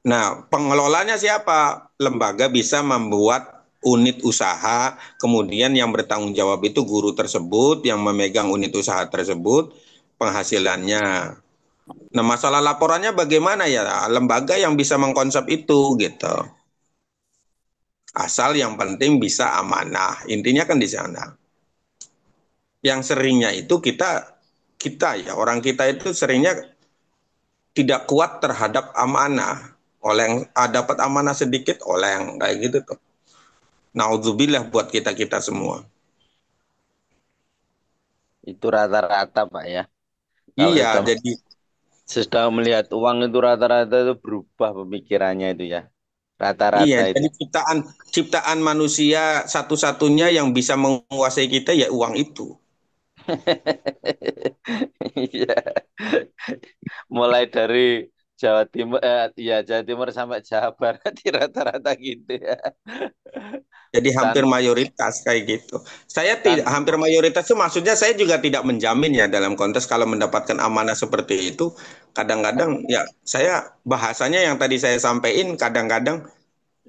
Nah, pengelolanya siapa? Lembaga bisa membuat unit usaha, kemudian yang bertanggung jawab itu guru tersebut, yang memegang unit usaha tersebut, penghasilannya. Nah, masalah laporannya bagaimana ya? Lembaga yang bisa mengkonsep itu gitu. Asal yang penting bisa amanah. Intinya kan di sana. Yang seringnya itu kita ya, orang kita itu seringnya tidak kuat terhadap amanah. Oleh dapat amanah sedikit, oleh kayak gitu tuh. Naudzubillah buat kita semua. Itu rata-rata Pak ya. Kalau Iya, jadi sudah melihat uang itu rata-rata itu berubah pemikirannya itu ya. Rata-rata iya, itu. jadi ciptaan manusia satu-satunya yang bisa menguasai kita ya uang itu. Iya. Mulai dari Jawa Timur, Jawa Timur sampai Jawa Barat rata-rata gitu ya. Jadi hampir mayoritas kayak gitu. Saya tidak hampir mayoritas itu maksudnya saya juga tidak menjamin ya dalam konteks kalau mendapatkan amanah seperti itu. Kadang-kadang ya saya bahasanya yang tadi saya sampaikan kadang-kadang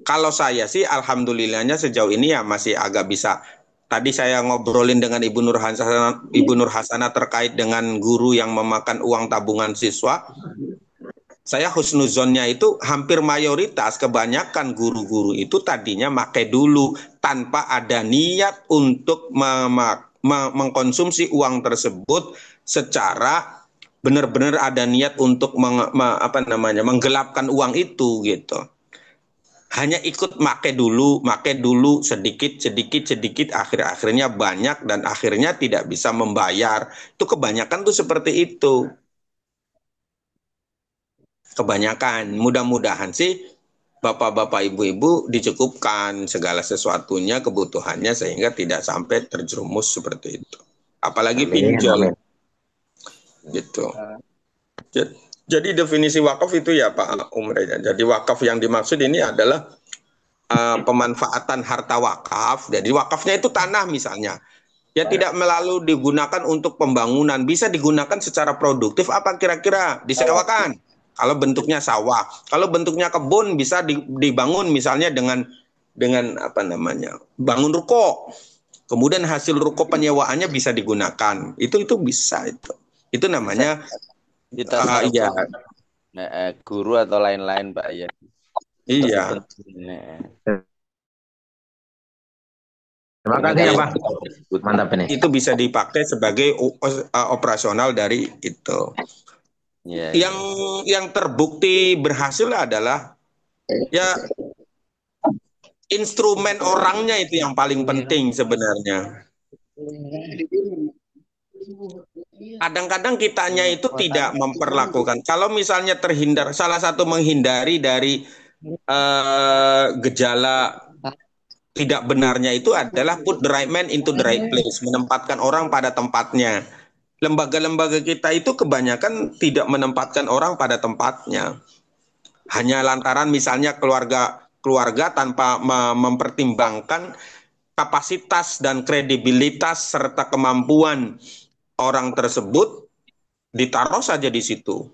kalau saya sih alhamdulillahnya sejauh ini ya masih agak bisa. Tadi saya ngobrolin dengan Ibu Nur Hasanah terkait dengan guru yang memakan uang tabungan siswa. Saya husnuzonnya itu hampir mayoritas, kebanyakan guru-guru itu tadinya pakai dulu tanpa ada niat untuk mengkonsumsi uang tersebut secara benar-benar ada niat untuk menggelapkan uang itu gitu. hanya ikut make dulu sedikit, akhirnya banyak dan akhirnya tidak bisa membayar. Itu kebanyakan tuh seperti itu. Kebanyakan, mudah-mudahan sih bapak-bapak, ibu-ibu dicukupkan segala sesuatunya, kebutuhannya sehingga tidak sampai terjerumus seperti itu. Apalagi pinjol. Gitu. Jadi definisi wakaf itu ya Pak Umre. Jadi wakaf yang dimaksud ini adalah pemanfaatan harta wakaf. Jadi wakafnya itu tanah misalnya. Ya tidak melalui digunakan untuk pembangunan, bisa digunakan secara produktif. Apa kira-kira? Disewakan. Kalau bentuknya sawah, kalau bentuknya kebun bisa dibangun misalnya dengan apa namanya? Bangun ruko. Kemudian hasil ruko penyewaannya bisa digunakan. Itu bisa itu. Itu namanya kita ya guru atau lain-lain Pak ya. Iya. Terima kasih ya Pak. Mantap ini. Itu bisa dipakai sebagai operasional dari itu. Yang terbukti berhasil adalah ya instrumen orangnya itu yang paling penting sebenarnya. Kadang-kadang kitanya itu tidak memperlakukan. Kalau misalnya salah satu menghindari dari gejala tidak benarnya itu adalah put the right man into the right place, menempatkan orang pada tempatnya. Lembaga-lembaga kita itu kebanyakan tidak menempatkan orang pada tempatnya. Hanya lantaran misalnya keluarga tanpa mempertimbangkan kapasitas dan kredibilitas serta kemampuan orang tersebut, ditaruh saja di situ.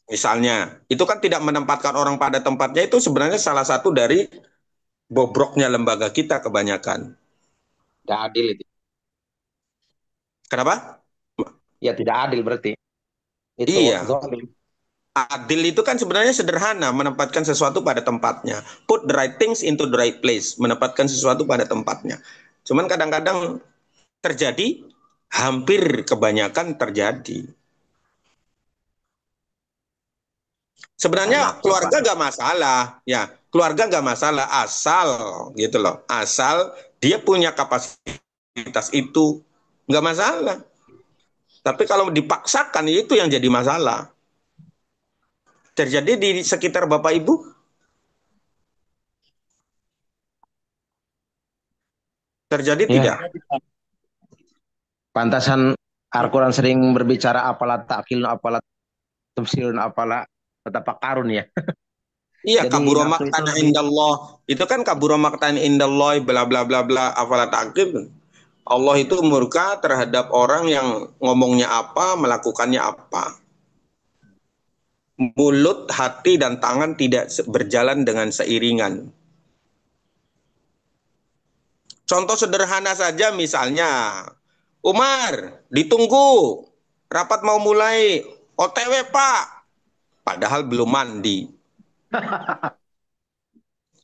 Misalnya, itu kan tidak menempatkan orang pada tempatnya, itu sebenarnya salah satu dari bobroknya lembaga kita kebanyakan. Tidak adil itu. Kenapa? Ya tidak adil berarti. Itu iya. Adil itu kan sebenarnya sederhana, menempatkan sesuatu pada tempatnya. Put the right things into the right place, menempatkan sesuatu pada tempatnya. Cuman kadang-kadang terjadi, hampir kebanyakan terjadi. Sebenarnya keluarga nggak masalah, ya keluarga nggak masalah asal gitu loh, asal dia punya kapasitas itu nggak masalah. Tapi kalau dipaksakan itu yang jadi masalah. Terjadi di sekitar Bapak Ibu? Terjadi tidak? Pantasan Al-Quran sering berbicara apalah ta'qilun, apalah tafsirun, apalah tatafakkarun ya. Iya, kabura maqtan indallah. Itu kan kabura maqtan indallah bla bla bla bla apalah ta'qil. Allah itu murka terhadap orang yang ngomongnya apa, melakukannya apa. Mulut, hati, dan tangan tidak berjalan dengan seiringan. Contoh sederhana saja misalnya, Umar, ditunggu, rapat mau mulai, OTW Pak, padahal belum mandi.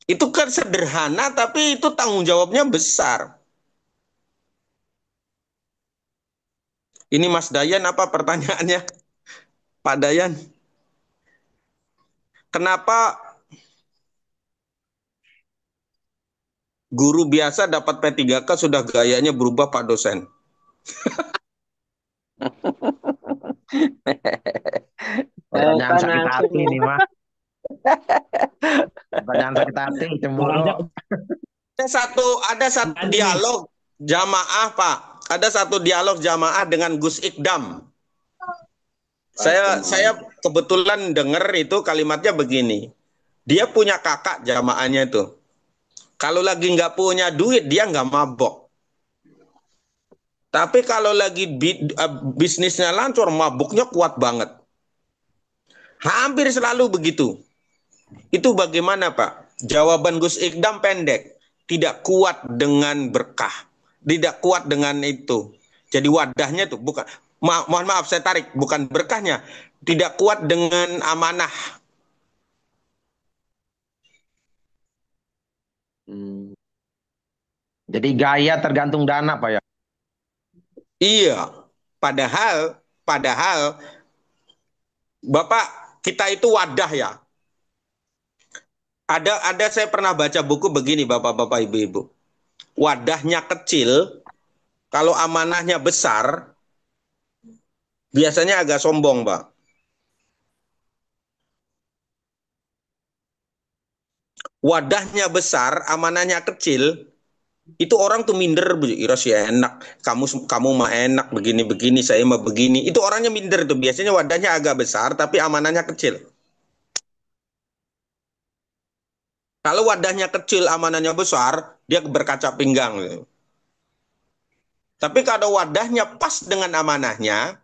Itu kan sederhana, tapi itu tanggung jawabnya besar. Ini Mas Dayan apa pertanyaannya? Pak Dayan. Kenapa guru biasa dapat P3K sudah gayanya berubah Pak dosen? Pertanyaan sakit hati nih Mas. Pertanyaan sakit hati, cemburu. Ada satu dialog jamaah Pak. Ada satu dialog jamaah dengan Gus Ikdam. Saya kebetulan dengar itu kalimatnya begini. Dia punya kakak jamaahnya itu. Kalau lagi nggak punya duit, dia nggak mabok. Tapi kalau lagi bisnisnya lancar, mabuknya kuat banget. Hampir selalu begitu. Itu bagaimana Pak? Jawaban Gus Ikdam pendek. Tidak kuat dengan berkah. Tidak kuat dengan itu. Jadi wadahnya tuh bukan... mohon maaf saya tarik, bukan berkahnya. Tidak kuat dengan amanah. Jadi gaya tergantung dana Pak ya? Iya, padahal Bapak, kita itu wadah ya. Ada saya pernah baca buku begini, Bapak-bapak, Ibu-ibu. Wadahnya kecil, kalau amanahnya besar, biasanya agak sombong, Pak. Wadahnya besar, amanahnya kecil, itu orang tuh minder, kira sih enak, kamu mah enak begini-begini, saya mah begini. Itu orangnya minder tuh, biasanya wadahnya agak besar tapi amanahnya kecil. Kalau wadahnya kecil, amanahnya besar, dia berkaca pinggang. Tapi kalau wadahnya pas dengan amanahnya,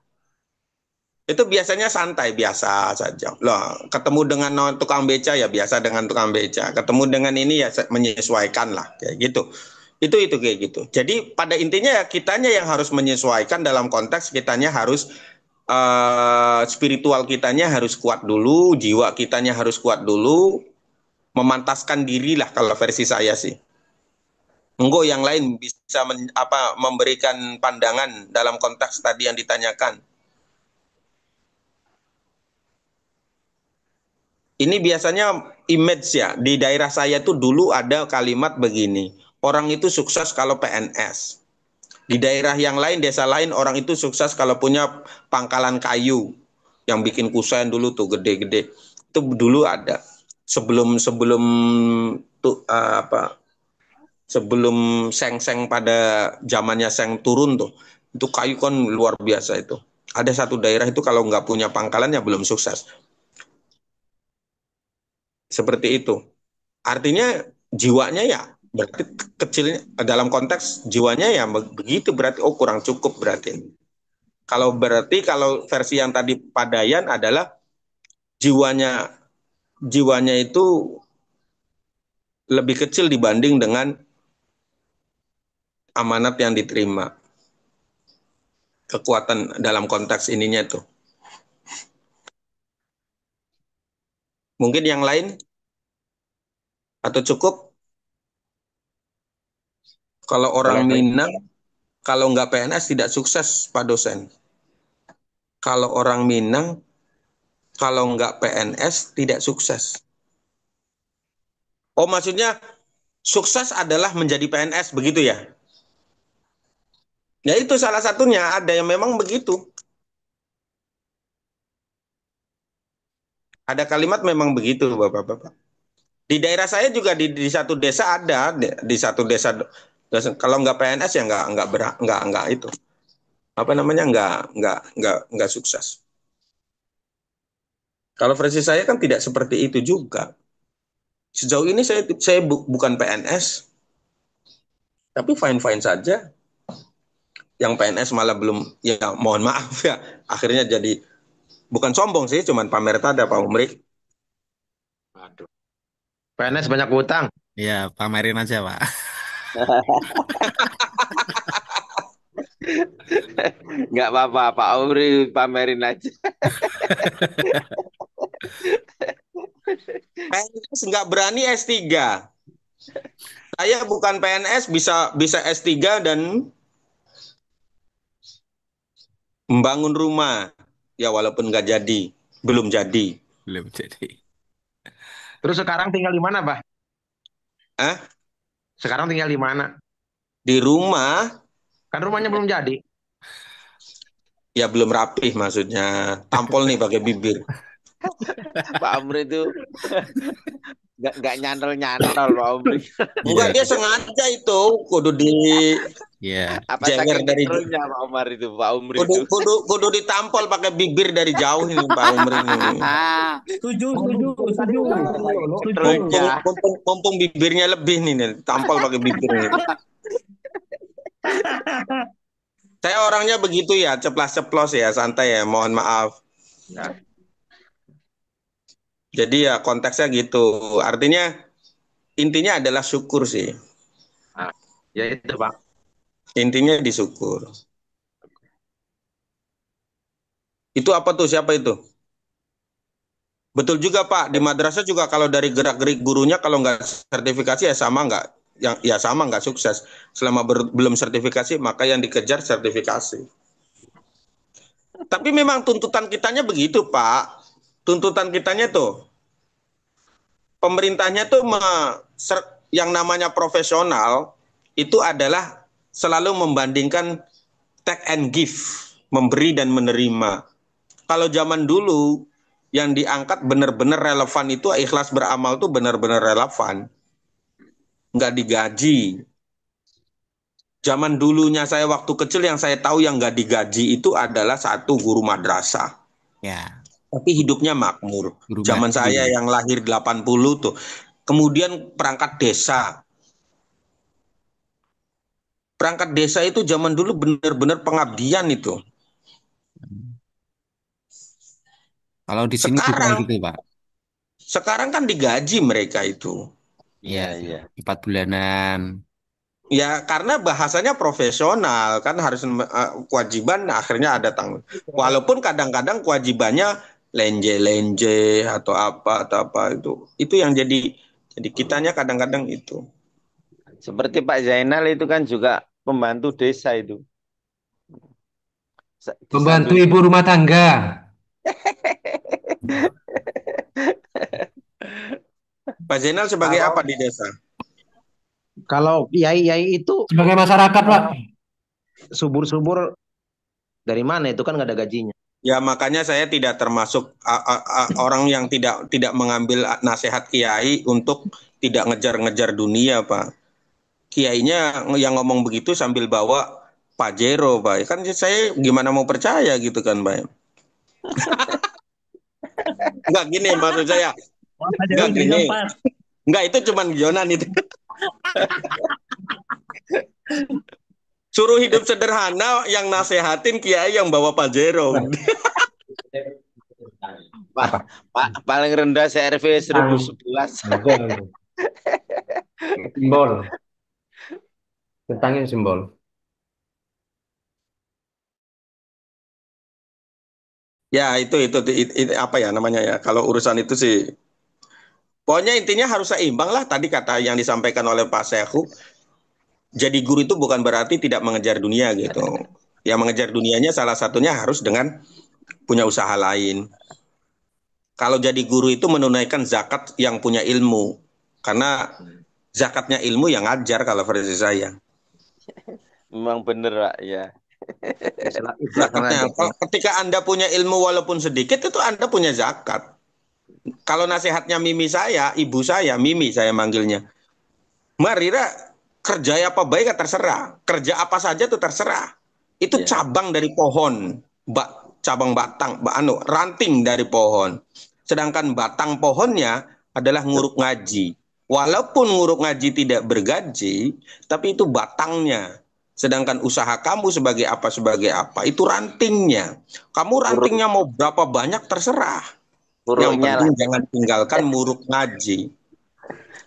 itu biasanya santai, biasa saja. Loh, ketemu dengan tukang beca ya biasa dengan tukang beca. Ketemu dengan ini ya menyesuaikan lah, kayak gitu. Itu kayak gitu. Jadi pada intinya ya kitanya yang harus menyesuaikan, dalam konteks kitanya harus spiritual kitanya harus kuat dulu, jiwa kitanya harus kuat dulu, memantaskan diri lah kalau versi saya sih. Enggak yang lain bisa memberikan pandangan dalam konteks tadi yang ditanyakan. Ini biasanya image ya. Di daerah saya tuh dulu ada kalimat begini. Orang itu sukses kalau PNS. Di daerah yang lain, desa lain, orang itu sukses kalau punya pangkalan kayu. Yang bikin kusen dulu tuh gede-gede. Itu dulu ada. Sebelum tuh sebelum seng-seng pada zamannya seng turun tuh. Itu kayu kan luar biasa itu. Ada satu daerah itu kalau nggak punya pangkalan ya belum sukses. Seperti itu. Artinya jiwanya ya berarti kecilnya, dalam konteks jiwanya ya begitu, berarti oh kurang cukup berarti. Kalau versi yang tadi Padayan adalah jiwanya itu lebih kecil dibanding dengan amanat yang diterima. Kekuatan dalam konteks ininya itu. Mungkin yang lain? Atau cukup? Kalau orang Minang, kalau nggak PNS tidak sukses, Pak dosen. Kalau orang Minang, kalau nggak PNS tidak sukses. Oh, maksudnya sukses adalah menjadi PNS, begitu ya? Ya itu salah satunya, ada yang memang begitu. Ada kalimat memang begitu, Bapak-bapak. Di daerah saya juga di satu desa ada, di satu desa kalau nggak PNS ya nggak itu. Apa namanya, nggak sukses. Kalau versi saya kan tidak seperti itu juga. Sejauh ini saya bukan PNS, tapi fine-fine saja. Yang PNS malah belum, ya mohon maaf ya, akhirnya jadi, bukan sombong sih, cuman pamer tada Pak Umri. Aduh. PNS banyak utang. Iya, pamerin aja, Pak. Nggak apa-apa, Pak Umri pamerin aja. PNS nggak berani S3. Saya bukan PNS, bisa S3 dan membangun rumah. Ya walaupun nggak jadi, belum jadi. Belum jadi. Terus sekarang tinggal di mana, Pak? Sekarang tinggal di mana? Di rumah. Kan rumahnya belum jadi. Ya belum rapih maksudnya. Tampol nih pakai bibir. Pak Umri itu nggak nyantol Pak Umri. Enggak, dia sengaja itu kudu di apa jenger dari Pak Umar itu, Pak Umri itu. Kudu ditampol pakai bibir dari jauh ini Pak Umri ini. Setuju. Mumpung bibirnya lebih nih, tampol pakai bibir ini. Saya orangnya begitu ya, ceplas-ceplos ya, santai ya, mohon maaf. Nah. Jadi ya konteksnya gitu. Artinya intinya adalah syukur sih. Ya itu, Pak. Intinya disyukur. Itu apa tuh? Siapa itu? Betul juga Pak. Di madrasah juga kalau dari gerak-gerik gurunya kalau nggak sertifikasi ya sama nggak sukses. Selama belum sertifikasi maka yang dikejar sertifikasi. Tapi memang tuntutan kitanya begitu Pak. Tuntutan kitanya tuh pemerintahnya tuh yang namanya profesional itu adalah selalu membandingkan take and give, memberi dan menerima. Kalau zaman dulu yang diangkat benar-benar relevan itu ikhlas beramal tuh benar-benar relevan, nggak digaji. Zaman dulunya saya waktu kecil yang saya tahu yang nggak digaji itu adalah satu guru madrasah. Ya. Tapi hidupnya makmur. Zaman saya yang lahir 80 tuh. Kemudian perangkat desa. Perangkat desa itu zaman dulu benar-benar pengabdian itu. Kalau di sini sekarang, gitu, Pak. Sekarang kan digaji mereka itu. Iya. 4 bulanan. Ya karena bahasanya profesional kan harus kewajiban akhirnya ada tanggung. Walaupun kadang-kadang kewajibannya lenje-lenje atau apa itu yang jadi kitanya kadang-kadang itu. Seperti Pak Zainal itu kan juga pembantu desa itu. Pembantu ibu rumah tangga. Pak Zainal sebagai apa di desa? Kalau yai itu sebagai masyarakat, Pak. Subur-subur dari mana itu kan nggak ada gajinya. Ya makanya saya tidak termasuk orang yang tidak mengambil nasihat kiai untuk tidak ngejar-ngejar dunia, Pak. Kiainya yang ngomong begitu sambil bawa Pajero, Pak. Kan saya gimana mau percaya gitu kan, Pak. Enggak gini maksud saya. Enggak gini. Enggak, itu cuman guyonan itu. Suruh hidup sederhana, yang nasehatin kiai yang bawa Pajero. Pak, paling rendah CRV 1011. Simbol. Tentangin simbol. Ya itu apa ya namanya ya? Kalau urusan itu sih, pokoknya intinya harus seimbang lah. Tadi kata yang disampaikan oleh Pak Sekhu. Jadi guru itu bukan berarti tidak mengejar dunia gitu. Yang mengejar dunianya salah satunya harus dengan punya usaha lain. Kalau jadi guru itu menunaikan zakat yang punya ilmu. Karena zakatnya ilmu yang ngajar kalau versi saya. Memang bener, Pak, ya. Zakatnya, ketika Anda punya ilmu walaupun sedikit, itu Anda punya zakat. Kalau nasihatnya Mimi saya, ibu saya, Mimi saya manggilnya. Marira, kerja apa baik terserah, kerja apa saja itu terserah. Itu cabang dari pohon, cabang batang, ranting dari pohon. Sedangkan batang pohonnya adalah nguruk ngaji. Walaupun nguruk ngaji tidak bergaji, tapi itu batangnya. Sedangkan usaha kamu sebagai apa, itu rantingnya. Kamu rantingnya mau berapa banyak terserah. Yang penting jangan tinggalkan muruk ngaji.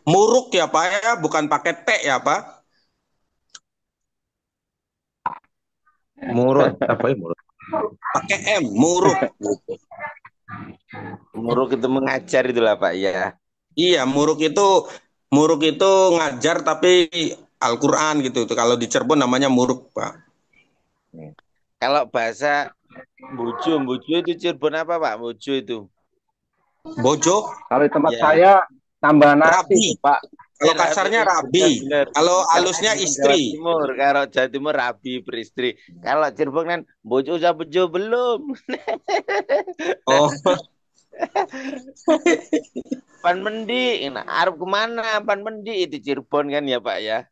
Muruk ya Pak ya, bukan pakai T ya Pak. Muruk, apa ya muruk? Pakai M, muruk. Muruk itu mengajar itulah Pak ya. Iya, muruk itu ngajar tapi Al-Quran gitu. Kalau di Cirebon namanya muruk Pak. Kalau bahasa Bojo itu Cirebon apa Pak? Bojo itu. Bojo? Kalau di tempat saya tambah rabi. nasi, Pak. Kalau kasarnya rabi, kalau halusnya istri. Kalau Jawa Timur rabi beristri. Kalau Cirebon kan bojo udah bojo belum. Oh. Pan Mendi, nah, Arab kemana? Pan Mendi itu Cirebon kan ya Pak ya?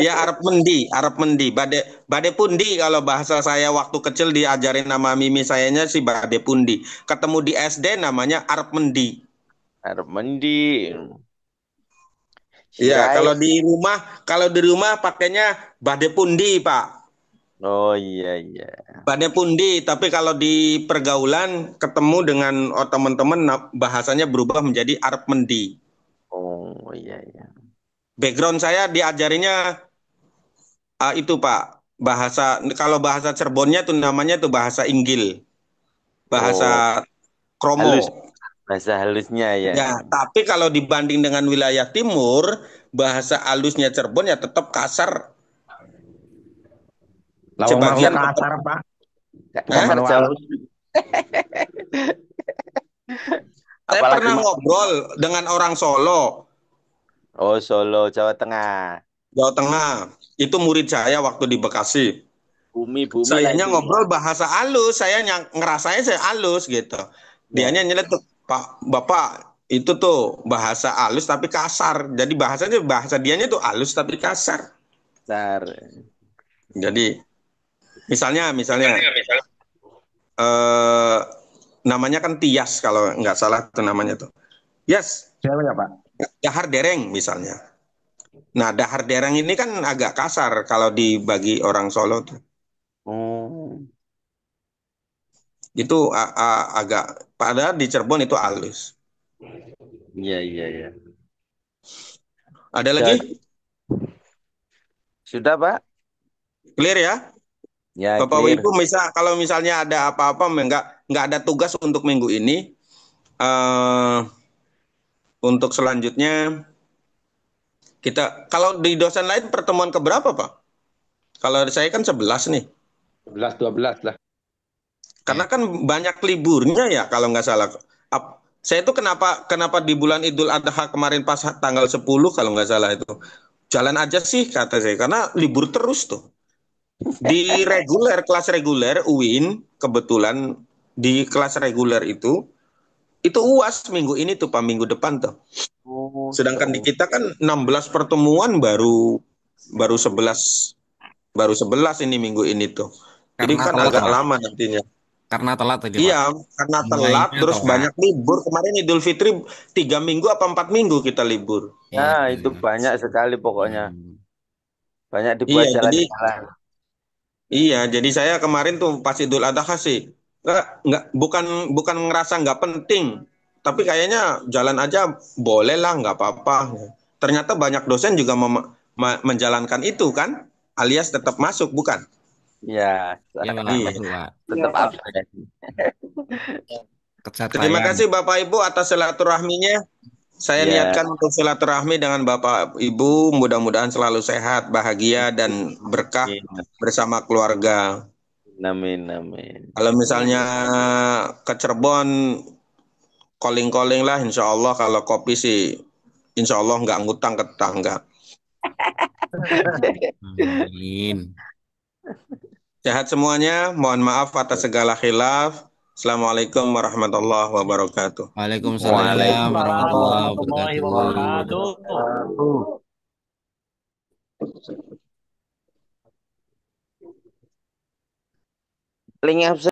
Ya Arab Mendi, Bade Pundi kalau bahasa saya waktu kecil diajarin nama Mimi sayanya si Bade Pundi. Ketemu di SD namanya Arab Mendi. Arab Mendi. Iya, kalau di rumah pakainya Bade Pundi, Pak. Oh iya. Bade Pundi, tapi kalau di pergaulan ketemu dengan teman-teman bahasanya berubah menjadi Arab Mendi. Oh iya. Background saya diajarinya itu Pak, kalau bahasa Cirebonnya tuh namanya tuh bahasa Inggil. Bahasa Kromo. Halus. Bahasa halusnya ya. Ya, tapi kalau dibanding dengan wilayah timur, bahasa halusnya Cirebon ya tetap kasar. Sebagian kasar, Pak. Kasar Jawa. Saya Apalagi pernah ngobrol dengan orang Solo, Oh, Solo, Jawa Tengah. Jawa Tengah. Itu murid saya waktu di Bekasi. Bumi lah Sayanya itu. ngobrol bahasa halus, saya ngerasanya saya halus gitu. Dianya nyeletuk, Pak, Bapak, itu tuh bahasa halus tapi kasar. Jadi bahasa dianya tuh halus tapi kasar. Besar. Jadi misalnya eh namanya kan Tias kalau nggak salah tuh namanya tuh. Yes, Siapa ya, Pak? dahar dereng misalnya. Nah, dahar dereng ini kan agak kasar kalau dibagi orang Solo tuh. Oh, Itu agak, padahal di Cirebon itu halus. iya, iya, iya. Ada Sudah, lagi? sudah, Pak? Clear ya? Ya, Bapak clear. Ibu, kalau misalnya ada apa-apa nggak ada tugas untuk minggu ini, untuk selanjutnya kita kalau di dosen lain pertemuan keberapa, Pak? Kalau saya kan 11 nih. 11 12 lah. Karena kan banyak liburnya ya kalau nggak salah. Saya itu kenapa di bulan Idul Adha kemarin pas tanggal 10 kalau nggak salah itu. Jalan aja sih kata saya karena libur terus tuh. Di kelas reguler UIN kebetulan di kelas reguler itu UAS minggu ini tuh Pak, minggu depan tuh. Oh, Sedangkan di kita kan 16 pertemuan baru 11 ini minggu ini tuh. Jadi Karena kan telat, agak Pak. lama nantinya. Karena telat tadi, Pak. Iya, karena telat Mulainya terus telat. banyak libur. Kemarin Idul Fitri 3 minggu apa 4 minggu kita libur. Ya, Iya. itu banyak sekali pokoknya. Banyak Iya, dibuat jadi jalan-jalan. saya kemarin tuh pas Idul Adha sih nggak bukan ngerasa nggak penting, tapi kayaknya jalan aja boleh lah nggak apa-apa. Ternyata banyak dosen juga menjalankan itu kan, alias tetap masuk bukan? Ya, Iya, Pak. Iya. Betul, Pak. tetap absen. Terima Kesatrian. kasih Bapak Ibu atas silaturahminya. Saya Ya, niatkan untuk silaturahmi dengan Bapak Ibu, mudah-mudahan selalu sehat, bahagia, dan berkah bersama keluarga. amin, amin. Kalau misalnya ke Cirebon, calling-calling lah, insya Allah. Kalau kopi sih, insya Allah nggak ngutang ke tetangga. Amin. Sehat semuanya, mohon maaf atas segala khilaf. Assalamualaikum warahmatullahi wabarakatuh. Waalaikumsalam warahmatullahi wabarakatuh. Link